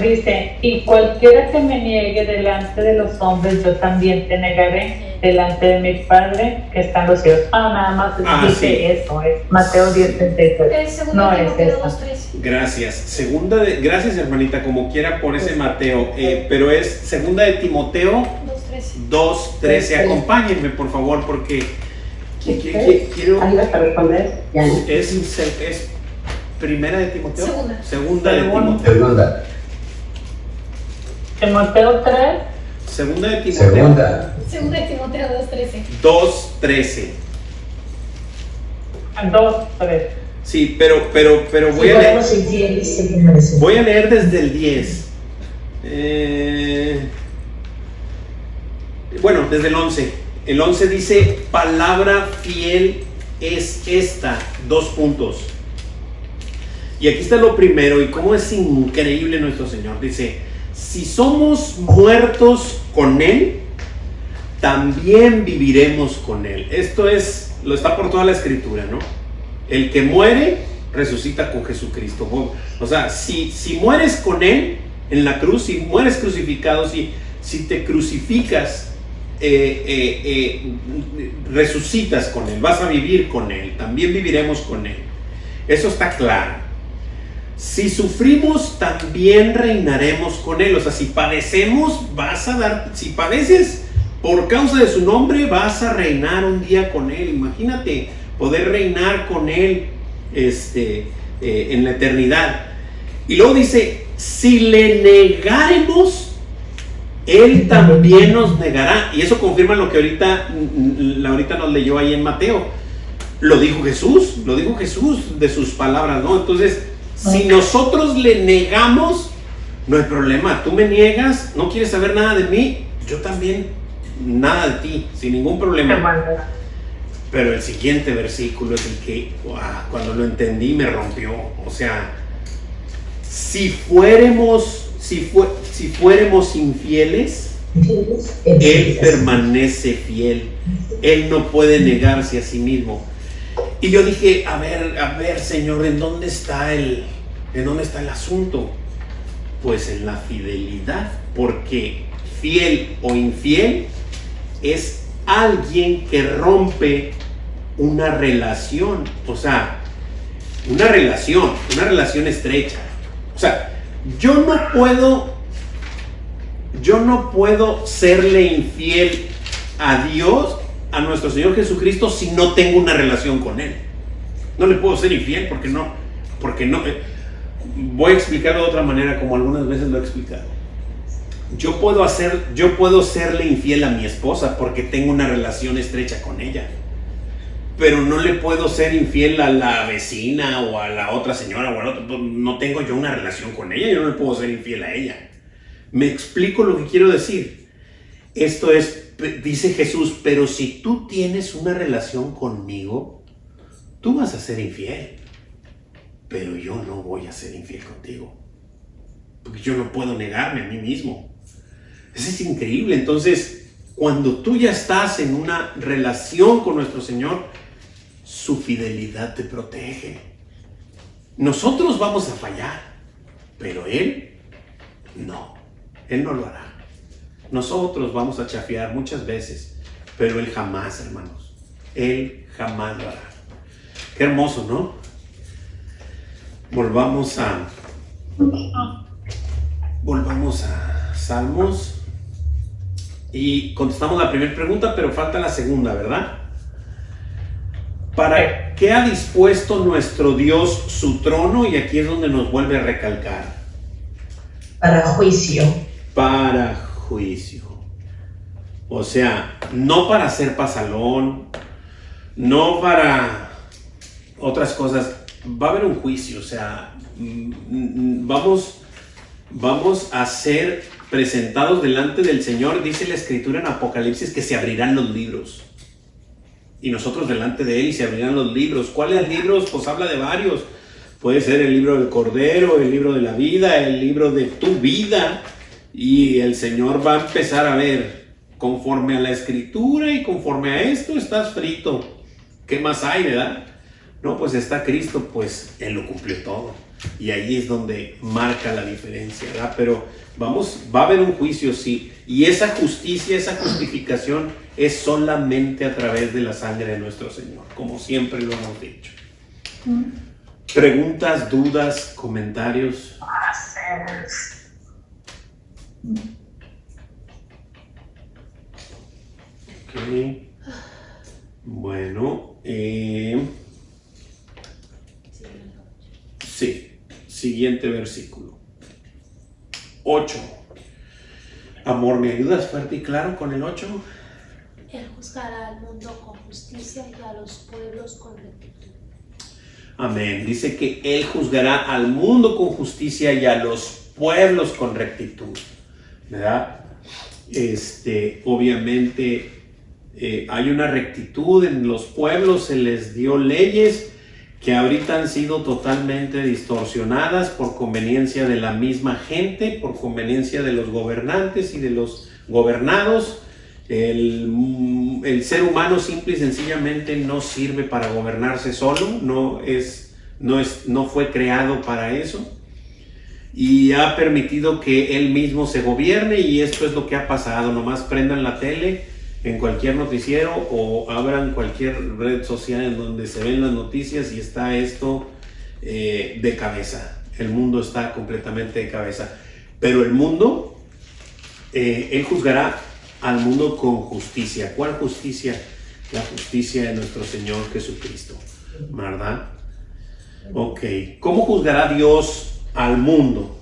Dice, y cualquiera que me niegue delante de los hombres, yo también te negaré delante de mi Padre que está en los cielos. Nada más dice sí. Eso, es Mateo 10:33. Es No es Timoteo eso. 2:13. Gracias. Gracias, hermanita, como quiera por ese Mateo. Pero es segunda de Timoteo 2:13. Acompáñenme, por favor, porque quiero. Ahí vas a responder. Ya. Es primera de Timoteo. Segunda de Timoteo. Segunda. Timoteo 3. Segunda de Timoteo. Segunda de Timoteo 2:13. 2:13. 2:3. Sí, pero voy a leer. Voy a leer desde el 10. Bueno, desde el 11. El 11 dice: palabra fiel es esta. 2 puntos. Y aquí está lo primero, y cómo es increíble nuestro Señor. Dice: si somos muertos con Él, también viviremos con Él. Esto lo está por toda la Escritura, ¿no? El que muere, resucita con Jesucristo. O sea, si mueres con Él en la cruz, si mueres crucificado, si te crucificas, resucitas con Él, vas a vivir con Él, también viviremos con Él. Eso está claro. Si sufrimos, también reinaremos con Él. O sea, si padecemos, si padeces por causa de su nombre, vas a reinar un día con Él. Imagínate poder reinar con Él en la eternidad. Y luego dice: si le negáremos, Él también nos negará. Y eso confirma lo que ahorita nos leyó ahí en Mateo. Lo dijo Jesús de sus palabras, ¿no? Entonces, si nosotros le negamos, no hay problema. Tú me niegas, no quieres saber nada de mí, yo también nada de ti, sin ningún problema. Pero el siguiente versículo es el que, cuando lo entendí, me rompió. O sea, si fuéramos infieles, Él permanece fiel. Él no puede negarse a sí mismo. Y yo dije: a ver, Señor, ¿en dónde está el asunto? Pues en la fidelidad, porque fiel o infiel es alguien que rompe una relación, o sea, una relación estrecha. O sea, yo no puedo serle infiel a Dios a nuestro Señor Jesucristo si no tengo una relación con Él? No le puedo ser infiel porque no. Voy a explicarlo de otra manera, como algunas veces lo he explicado. Yo puedo serle infiel a mi esposa porque tengo una relación estrecha con ella, pero no le puedo ser infiel a la vecina o a la otra señora o al otro. No tengo yo una relación con ella, yo no le puedo ser infiel a ella. ¿Me explico lo que quiero decir? Esto es, dice Jesús, pero si tú tienes una relación conmigo, tú vas a ser infiel, pero yo no voy a ser infiel contigo, porque yo no puedo negarme a mí mismo. Eso es increíble. Entonces, cuando tú ya estás en una relación con nuestro Señor, su fidelidad te protege. Nosotros vamos a fallar, pero Él no. Él no lo hará. Nosotros vamos a chafear muchas veces, pero Él jamás, hermanos. Él jamás lo hará. Qué hermoso, ¿no? Volvamos a Salmos y contestamos la primera pregunta, pero falta la segunda, ¿verdad? ¿Para qué ha dispuesto nuestro Dios su trono? Y aquí es donde nos vuelve a recalcar. Para juicio. Para juicio. O sea, no para hacer pasalón, no para otras cosas. Va a haber un juicio, o sea, vamos a ser presentados delante del Señor. Dice la Escritura en Apocalipsis que se abrirán los libros. Y nosotros delante de Él y se abrirán los libros. ¿Cuáles libros? Pues habla de varios. Puede ser el libro del Cordero, el libro de la vida, el libro de tu vida. Y el Señor va a empezar a ver, conforme a la Escritura y conforme a esto estás frito. ¿Qué más hay, verdad? No, pues está Cristo, pues Él lo cumplió todo. Y ahí es donde marca la diferencia, ¿verdad? Pero va a haber un juicio, sí. Y esa justicia, esa justificación es solamente a través de la sangre de nuestro Señor, como siempre lo hemos dicho. ¿Preguntas, dudas, comentarios? Ok. Bueno, sí, siguiente versículo. 8. Amor, ¿me ayudas fuerte y claro con el 8? Él juzgará al mundo con justicia y a los pueblos con rectitud. Amén. Dice que Él juzgará al mundo con justicia y a los pueblos con rectitud, ¿verdad? Obviamente hay una rectitud en los pueblos, se les dio leyes que ahorita han sido totalmente distorsionadas por conveniencia de la misma gente, por conveniencia de los gobernantes y de los gobernados. El ser humano simple y sencillamente no sirve para gobernarse solo, no fue creado para eso, y ha permitido que él mismo se gobierne, y esto es lo que ha pasado. Nomás prendan la tele en cualquier noticiero o abran cualquier red social en donde se ven las noticias y está esto de cabeza. El mundo está completamente de cabeza, pero el mundo, Él juzgará al mundo con justicia. ¿Cuál justicia? La justicia de nuestro Señor Jesucristo, ¿verdad? Ok. ¿Cómo juzgará Dios al mundo?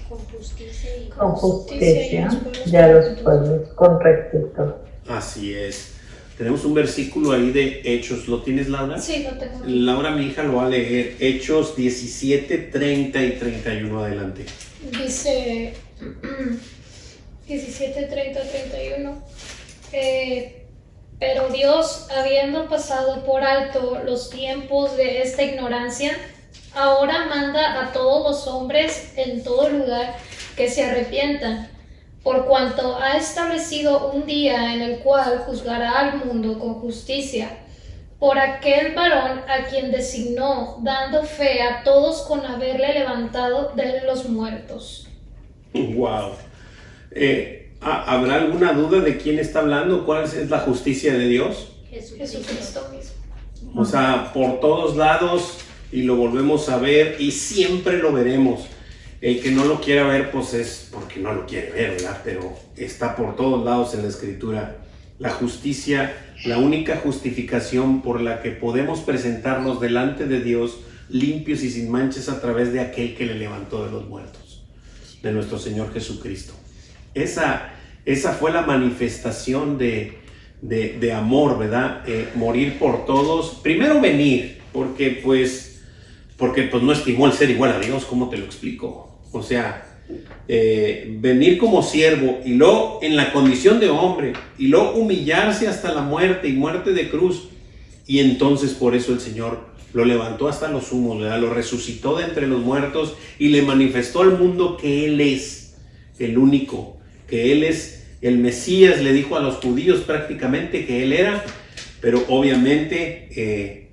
Con justicia y Con justicia y a los pueblos con rectitud. Así es. Tenemos un versículo ahí de Hechos. ¿Lo tienes, Laura? Sí, lo tengo. Laura, mi hija, lo va a leer. Hechos 17, 30 y 31. Adelante. Dice 17, 30, 31. Pero Dios, habiendo pasado por alto los tiempos de esta ignorancia, ahora manda a todos los hombres en todo lugar que se arrepientan, por cuanto ha establecido un día en el cual juzgará al mundo con justicia, por aquel varón a quien designó, dando fe a todos con haberle levantado de los muertos. Wow. ¿Habrá alguna duda de quién está hablando? ¿Cuál es la justicia de Dios? Jesucristo mismo. O sea, por todos lados, y lo volvemos a ver y siempre lo veremos. El que no lo quiera ver, pues es porque no lo quiere ver, ¿verdad? Pero está por todos lados en la Escritura La justicia, la única justificación por la que podemos presentarnos delante de Dios limpios y sin manchas a través de aquel que le levantó de los muertos, de nuestro Señor Jesucristo. Esa fue la manifestación de amor, ¿verdad? Morir por todos. Primero venir, porque pues no estimó el ser igual a Dios. ¿Cómo te lo explico? O sea, venir como siervo y luego en la condición de hombre y luego humillarse hasta la muerte y muerte de cruz. Y entonces por eso el Señor lo levantó hasta los sumos, ¿verdad? Lo resucitó de entre los muertos y le manifestó al mundo que Él es el único, que Él es el Mesías. Le dijo a los judíos prácticamente que Él era, pero obviamente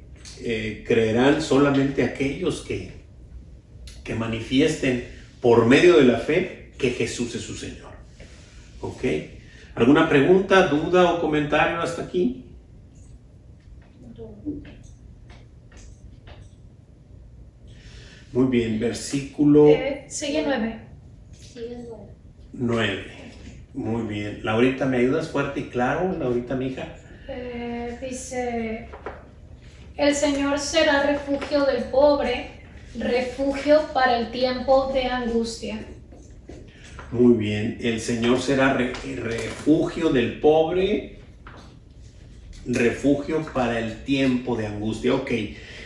creerán solamente aquellos que manifiesten por medio de la fe que Jesús es su Señor. ¿Ok? ¿Alguna pregunta, duda o comentario hasta aquí? Muy bien, versículo Sigue 9. Sigue el 9. 9. Muy bien. Laurita, ¿me ayudas fuerte y claro? Laurita, mi hija. Dice, el Señor será refugio del pobre, refugio para el tiempo de angustia. Muy bien. El Señor será refugio del pobre, refugio para el tiempo de angustia. Ok.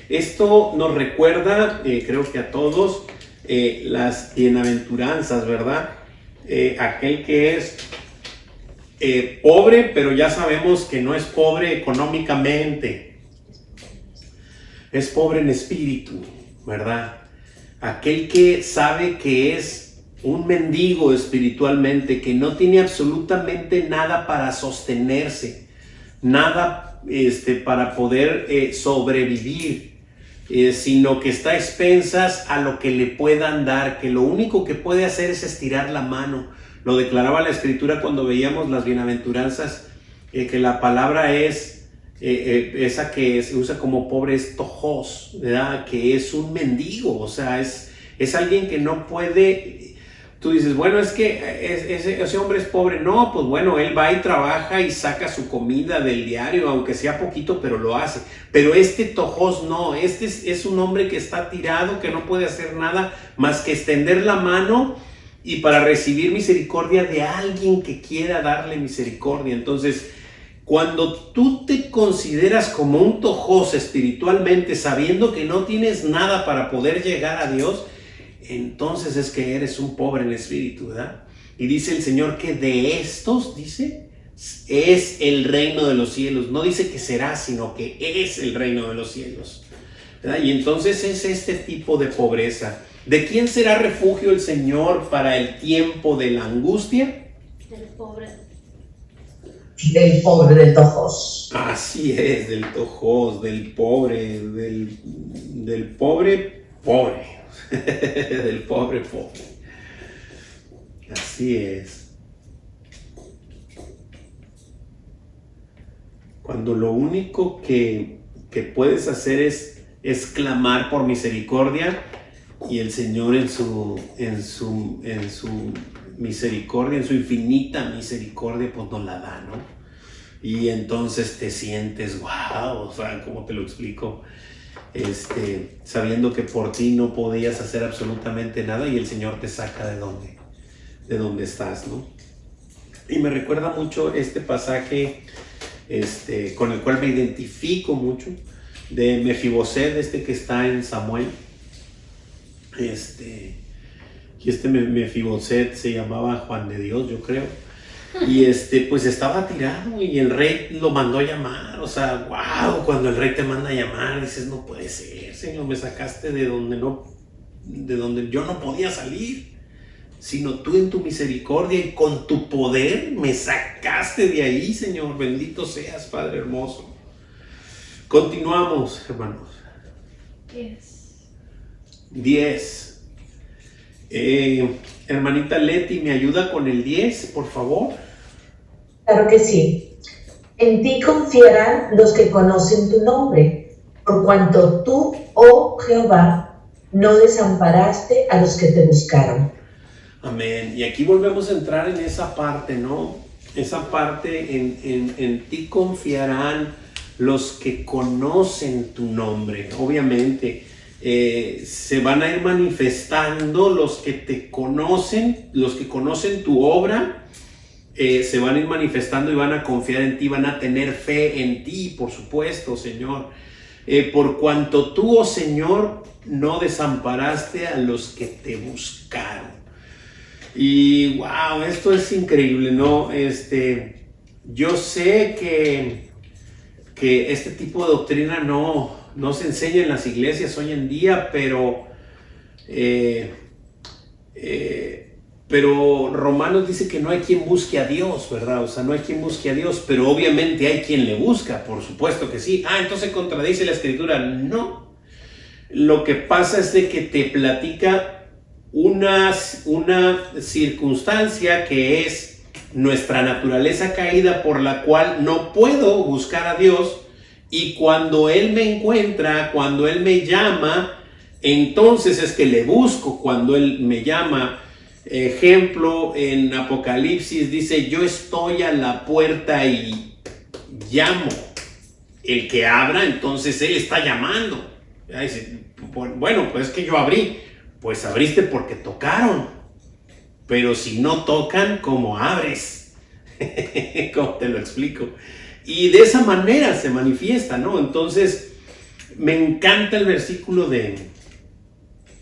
Esto nos recuerda, creo que a todos, las bienaventuranzas, ¿verdad? Aquel que es pobre, pero ya sabemos que no es pobre económicamente, es pobre en espíritu, ¿verdad? Aquel que sabe que es un mendigo espiritualmente, que no tiene absolutamente nada para sostenerse, nada para poder sobrevivir, sino que está a expensas a lo que le puedan dar, que lo único que puede hacer es estirar la mano. Lo declaraba la Escritura cuando veíamos las bienaventuranzas, que la palabra es esa que se usa como pobre, es tojos, ¿verdad? Que es un mendigo, o sea, es alguien que no puede. Tú dices, bueno, es que ese hombre es pobre. No, pues bueno, él va y trabaja y saca su comida del diario, aunque sea poquito, pero lo hace. Pero este tojos no, es un hombre que está tirado, que no puede hacer nada más que extender la mano y para recibir misericordia de alguien que quiera darle misericordia. Entonces, cuando tú te consideras como un tojos espiritualmente, sabiendo que no tienes nada para poder llegar a Dios, entonces es que eres un pobre en espíritu, ¿verdad? Y dice el Señor que de estos, dice, es el reino de los cielos. No dice que será, sino que es el reino de los cielos, ¿verdad? Y entonces es este tipo de pobreza. ¿De quién será refugio el Señor para el tiempo de la angustia? Del pobre. Del pobre, del tojos. Así es, del tojos, del pobre, del pobre, del pobre. Así es. Cuando lo único que puedes hacer es clamar por misericordia, y el Señor en su misericordia, en su infinita misericordia, pues nos la da, ¿no? Y entonces te sientes, wow, o sea, ¿cómo te lo explico? Sabiendo que por ti no podías hacer absolutamente nada y el Señor te saca de donde estás, ¿no? Y me recuerda mucho este pasaje con el cual me identifico mucho, de Mefiboset, que está en Samuel. Y Mefiboset se llamaba Juan de Dios, yo creo. Y pues estaba tirado y el rey lo mandó a llamar. O sea, wow, cuando el rey te manda a llamar, dices, no puede ser, Señor, me sacaste de donde yo no podía salir, sino tú en tu misericordia y con tu poder me sacaste de ahí, Señor. Bendito seas, Padre hermoso. Continuamos, hermanos. 10. Hermanita Leti, ¿me ayuda con el 10, por favor? Claro que sí. En ti confiarán los que conocen tu nombre, por cuanto tú, oh Jehová, no desamparaste a los que te buscaron. Amén. Y aquí volvemos a entrar en esa parte, ¿no? esa parte, en ti confiarán los que conocen tu nombre. Obviamente, se van a ir manifestando los que te conocen, los que conocen tu obra, se van a ir manifestando y van a confiar en ti, van a tener fe en ti, por supuesto, Señor. Por cuanto tú, oh Señor, no desamparaste a los que te buscaron. Y wow, esto es increíble, ¿no? Yo sé que este tipo de doctrina no se enseña en las iglesias hoy en día, pero Romanos dice que no hay quien busque a Dios, ¿verdad? O sea, no hay quien busque a Dios, pero obviamente hay quien le busca, por supuesto que sí. Entonces contradice la Escritura. No. Lo que pasa es de que te platica una circunstancia que es nuestra naturaleza caída, por la cual no puedo buscar a Dios, y cuando Él me encuentra, cuando Él me llama, entonces es que le busco. Cuando Él me llama, ejemplo, en Apocalipsis dice: yo estoy a la puerta y llamo. El que abra, entonces Él está llamando. Dice: bueno, pues es que yo abrí. Pues abriste porque tocaron. Pero si no tocan, ¿cómo abres? ¿Cómo te lo explico? Y de esa manera se manifiesta, ¿no? Entonces, me encanta el versículo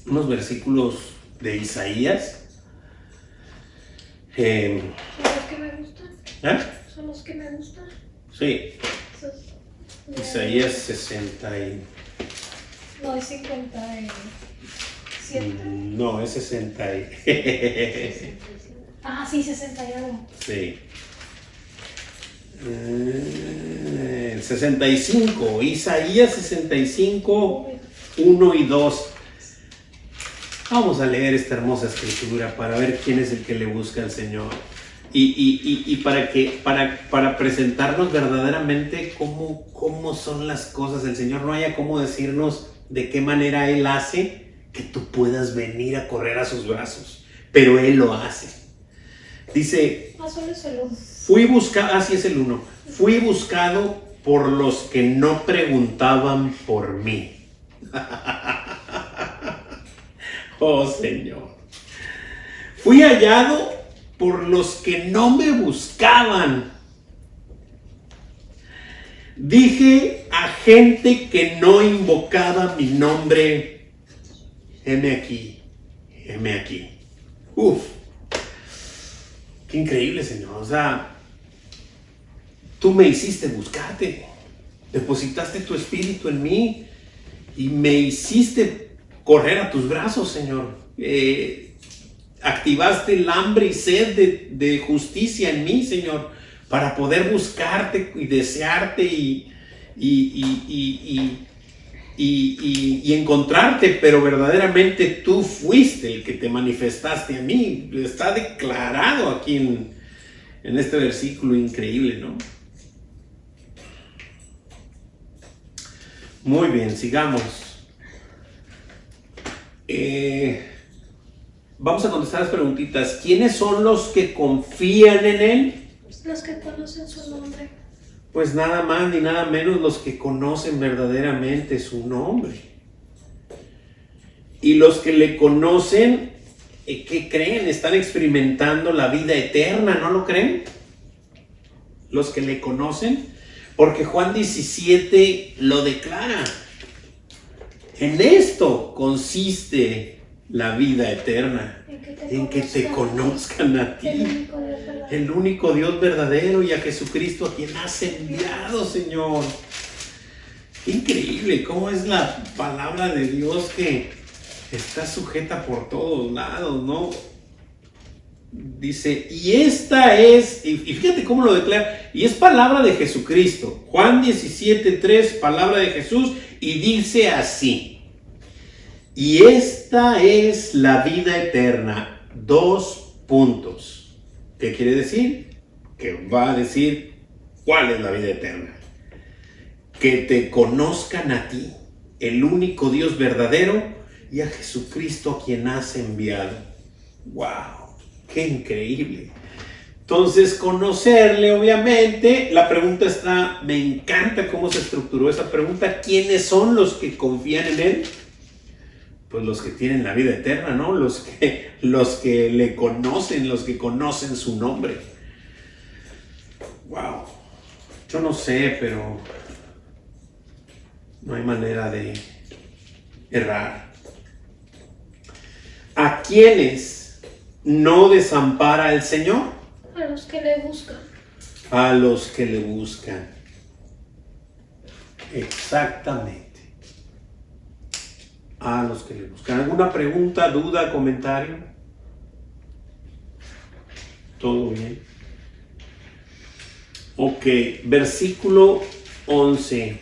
unos versículos de Isaías. ¿Son los que me gustan? ¿Son los que me gustan? Sí. Esos, Isaías 60 No, es 57. No, es 60 Sí, 60 y algo. Sí. 65, Isaías 65, 1 y 2. Vamos a leer esta hermosa escritura para ver quién es el que le busca al Señor. Y para presentarnos verdaderamente cómo son las cosas. El Señor no haya cómo decirnos de qué manera Él hace que tú puedas venir a correr a sus brazos, pero Él lo hace. Dice: Solo es el 1. fui buscado, así es el 1, fui buscado por los que no preguntaban por mí. Oh Señor, fui hallado por los que no me buscaban. Dije a gente que no invocaba mi nombre: heme aquí, heme aquí. Uf, qué increíble, Señor. O sea, tú me hiciste buscarte, depositaste tu espíritu en mí y me hiciste correr a tus brazos, Señor. Activaste el hambre y sed de justicia en mí, Señor, para poder buscarte y desearte y encontrarte, pero verdaderamente tú fuiste el que te manifestaste a mí. Está declarado aquí en este versículo increíble, ¿no? Muy bien, sigamos. Vamos a contestar las preguntitas. ¿Quiénes son los que confían en Él? Los que conocen su nombre. Pues nada más ni nada menos los que conocen verdaderamente su nombre. Y los que le conocen, ¿qué creen? Están experimentando la vida eterna, ¿no lo creen? Los que le conocen, porque Juan 17 lo declara. En esto consiste la vida eterna, en que te conozcan a ti, el único Dios verdadero, y a Jesucristo a quien has enviado, Señor. Qué increíble cómo es la palabra de Dios, que está sujeta por todos lados, ¿no? Dice, y esta es, y fíjate cómo lo declara, y es palabra de Jesucristo. Juan 17:3, palabra de Jesús, y dice así: y esta es la vida eterna. 2 puntos. ¿Qué quiere decir? Que va a decir cuál es la vida eterna. Que te conozcan a ti, el único Dios verdadero, y a Jesucristo a quien has enviado. ¡Wow! ¡Qué increíble! Entonces, conocerle, obviamente, la pregunta está, me encanta cómo se estructuró esa pregunta. ¿Quiénes son los que confían en Él? Pues los que tienen la vida eterna, ¿no? Los que le conocen, los que conocen su nombre. Wow. Yo no sé, pero no hay manera de errar. ¿A quiénes no desampara el Señor? A los que le buscan. A los que le buscan. Exactamente. A los que le buscan. ¿Alguna pregunta, duda, comentario? ¿Todo bien? Ok, versículo 11.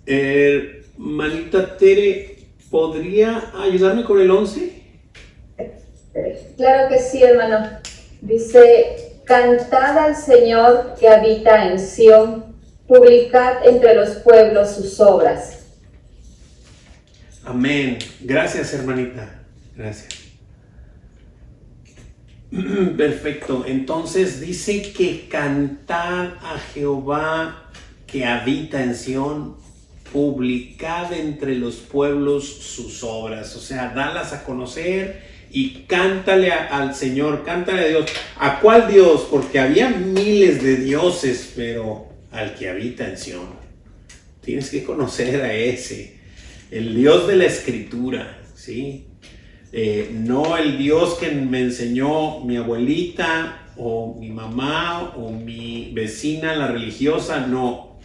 Hermanita Tere, ¿podría ayudarme con el 11? Claro que sí, hermano. Dice, cantad al Señor que habita en Sión, publicad entre los pueblos sus obras. Amén. Gracias, hermanita. Gracias. Perfecto. Entonces dice que cantad a Jehová que habita en Sión, publicad entre los pueblos sus obras. O sea, dalas a conocer y cántale al Señor, cántale a Dios. ¿A cuál Dios? Porque había miles de dioses, pero al que habita en Sión. Tienes que conocer a ese, el Dios de la Escritura, ¿sí? No el Dios que me enseñó mi abuelita o mi mamá o mi vecina, la religiosa, no.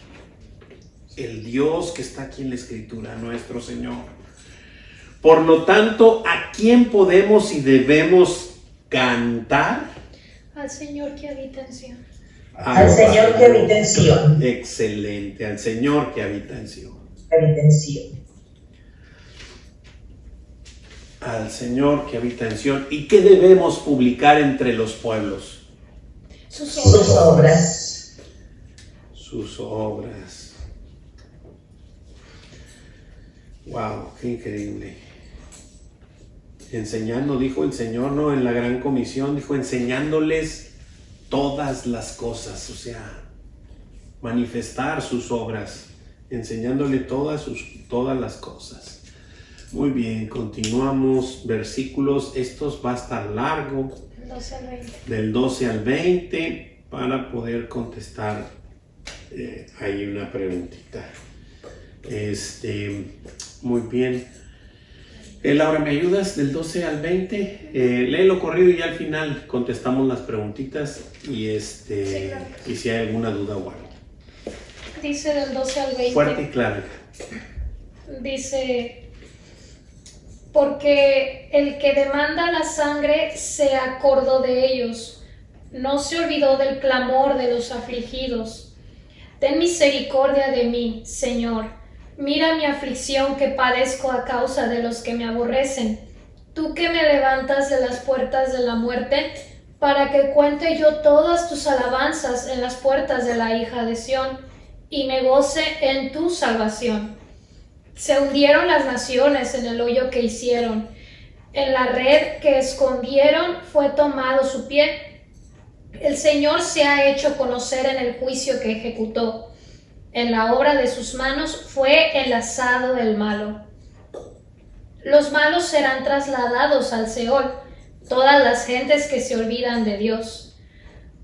El Dios que está aquí en la Escritura, nuestro Señor. Por lo tanto, ¿a quién podemos y debemos cantar? Al Señor que habita en Sion. Al Señor que habita en Sion. Excelente, al Señor que habita en Sion. Habita en Sion. Al Señor que habita en Sion. ¿Y qué debemos publicar entre los pueblos? Sus Sus obras. obras. Sus obras. Wow, qué increíble. Enseñando, dijo el Señor, ¿no? En la gran comisión, dijo, enseñándoles todas las cosas, o sea, manifestar sus obras, enseñándole todas las cosas. Muy bien, continuamos, versículos, estos va a estar largo, 12 al 20. del 12 al 20, para poder contestar ahí una preguntita. Muy bien. Laura, ¿me ayudas del 12 al 20? Léelo corrido y al final contestamos las preguntitas y, Sí, claro. y si hay alguna duda o algo. Dice del 12 al 20. Fuerte y claro. Dice, porque el que demanda la sangre se acordó de ellos, no se olvidó del clamor de los afligidos. Ten misericordia de mí, Señor. Mira mi aflicción que padezco a causa de los que me aborrecen. Tú que me levantas de las puertas de la muerte, para que cuente yo todas tus alabanzas en las puertas de la hija de Sión, y me goce en tu salvación. Se hundieron las naciones en el hoyo que hicieron. En la red que escondieron fue tomado su pie. El Señor se ha hecho conocer en el juicio que ejecutó. En la obra de sus manos fue enlazado el malo. Los malos serán trasladados al Seol, todas las gentes que se olvidan de Dios.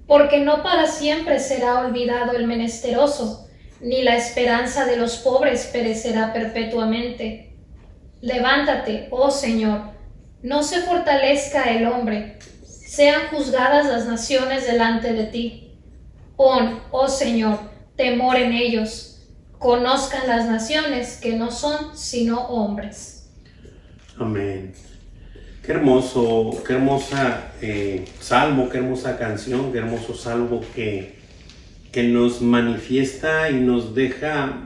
Porque no para siempre será olvidado el menesteroso, ni la esperanza de los pobres perecerá perpetuamente. Levántate, oh Señor, no se fortalezca el hombre, sean juzgadas las naciones delante de ti. Pon, oh Señor, temor en ellos, conozcan las naciones que no son sino hombres. Amén. Qué hermoso, qué hermosa salmo, qué hermosa canción, qué hermoso salmo que nos manifiesta y nos deja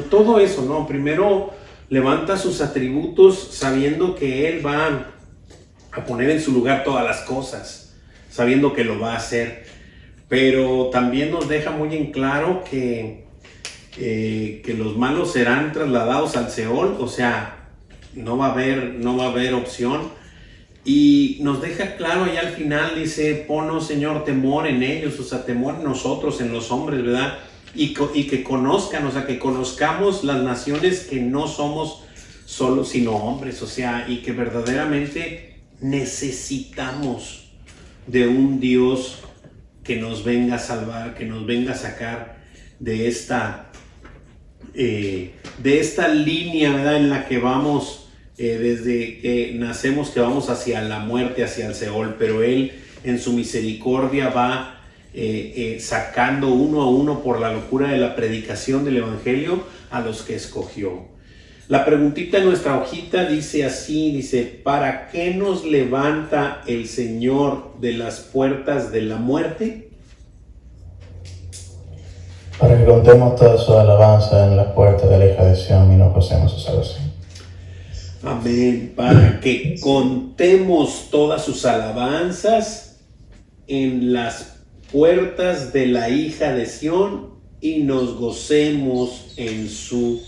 todo eso, ¿no? Primero levanta sus atributos sabiendo que Él va a poner en su lugar todas las cosas, sabiendo que lo va a hacer, pero también nos deja muy en claro que los malos serán trasladados al Seol, o sea, no va a haber opción. Y nos deja claro allá al final, dice, ponos, Señor, temor en ellos, o sea, temor en nosotros, en los hombres, ¿verdad? Y que conozcan, o sea, que conozcamos las naciones que no somos solo, sino hombres, o sea, y que verdaderamente necesitamos de un Dios que nos venga a salvar, que nos venga a sacar de esta línea, ¿verdad? En la que vamos desde que nacemos, que vamos hacia la muerte, hacia el Seol, pero Él en su misericordia va sacando uno a uno por la locura de la predicación del Evangelio a los que escogió. La preguntita en nuestra hojita dice así, dice, ¿para qué nos levanta el Señor de las puertas de la muerte? Para que contemos toda su alabanza en las puertas de la hija de Sión y nos gocemos su salvación. Amén. Para que contemos todas sus alabanzas en las puertas de la hija de Sión y nos gocemos en su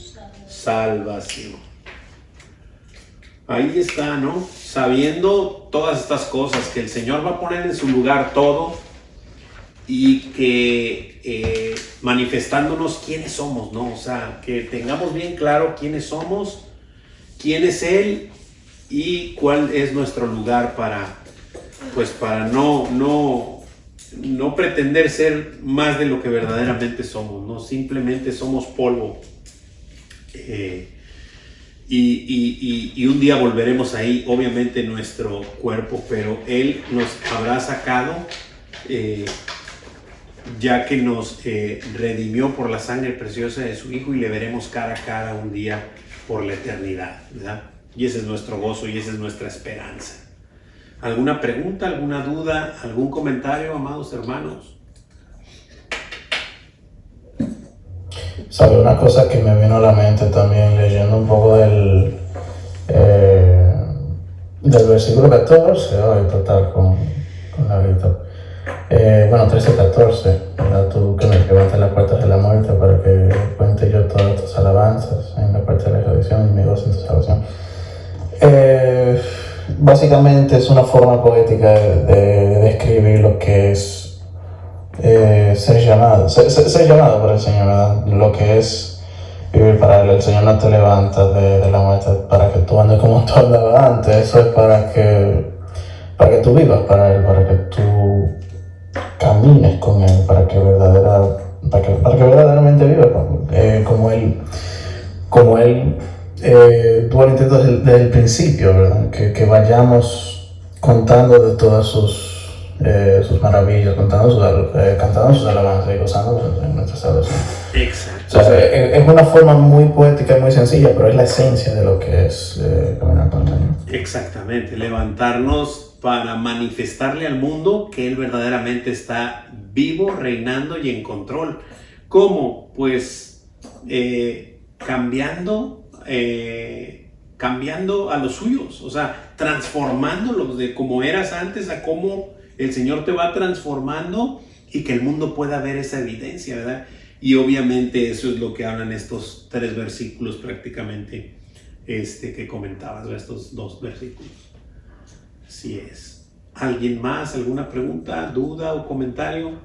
salvación. Ahí está, ¿no? Sabiendo todas estas cosas, que el Señor va a poner en su lugar todo y que manifestándonos quiénes somos, ¿no? O sea, que tengamos bien claro quiénes somos, quién es Él y cuál es nuestro lugar para no pretender ser más de lo que verdaderamente somos, ¿no? Simplemente somos polvo. Y un día volveremos ahí, obviamente nuestro cuerpo, pero Él nos habrá sacado, ya que nos redimió por la sangre preciosa de su Hijo, y le veremos cara a cara un día por la eternidad, ¿verdad? Y ese es nuestro gozo y esa es nuestra esperanza. ¿Alguna pregunta, alguna duda, algún comentario, amados hermanos? Sabe, una cosa que me vino a la mente también leyendo un poco del versículo 14, hoy total con Laurito. Bueno, 13-14, ¿verdad? Tú que me levantas las puertas de la muerte para que cuente yo todas tus alabanzas en la puerta de la resurrección y me goce en tu salvación. Básicamente es una forma poética de describir lo que es ser llamado por el Señor, ¿verdad? Lo que es vivir para Él. El Señor no te levanta de la muerte para que tú andes como tú andabas antes. Eso es para que tú vivas para Él, para que tú camines con Él, para que verdaderamente vivas como Él tuvo el intento desde el principio, ¿verdad? Que vayamos contando de todas sus maravillas, cantando sus alabanzas y gozando en nuestra salvación. Exacto. O sea, es una forma muy poética y muy sencilla, pero es la esencia de lo que es caminar con el Señor. Exactamente, levantarnos para manifestarle al mundo que Él verdaderamente está vivo, reinando y en control. ¿Cómo? Pues cambiando a los suyos, o sea, transformándolos de como eras antes a cómo el Señor te va transformando y que el mundo pueda ver esa evidencia, ¿verdad? Y obviamente eso es lo que hablan estos 3 versículos prácticamente que comentabas, estos 2 versículos. Así es. ¿Alguien más? ¿Alguna pregunta, duda o comentario?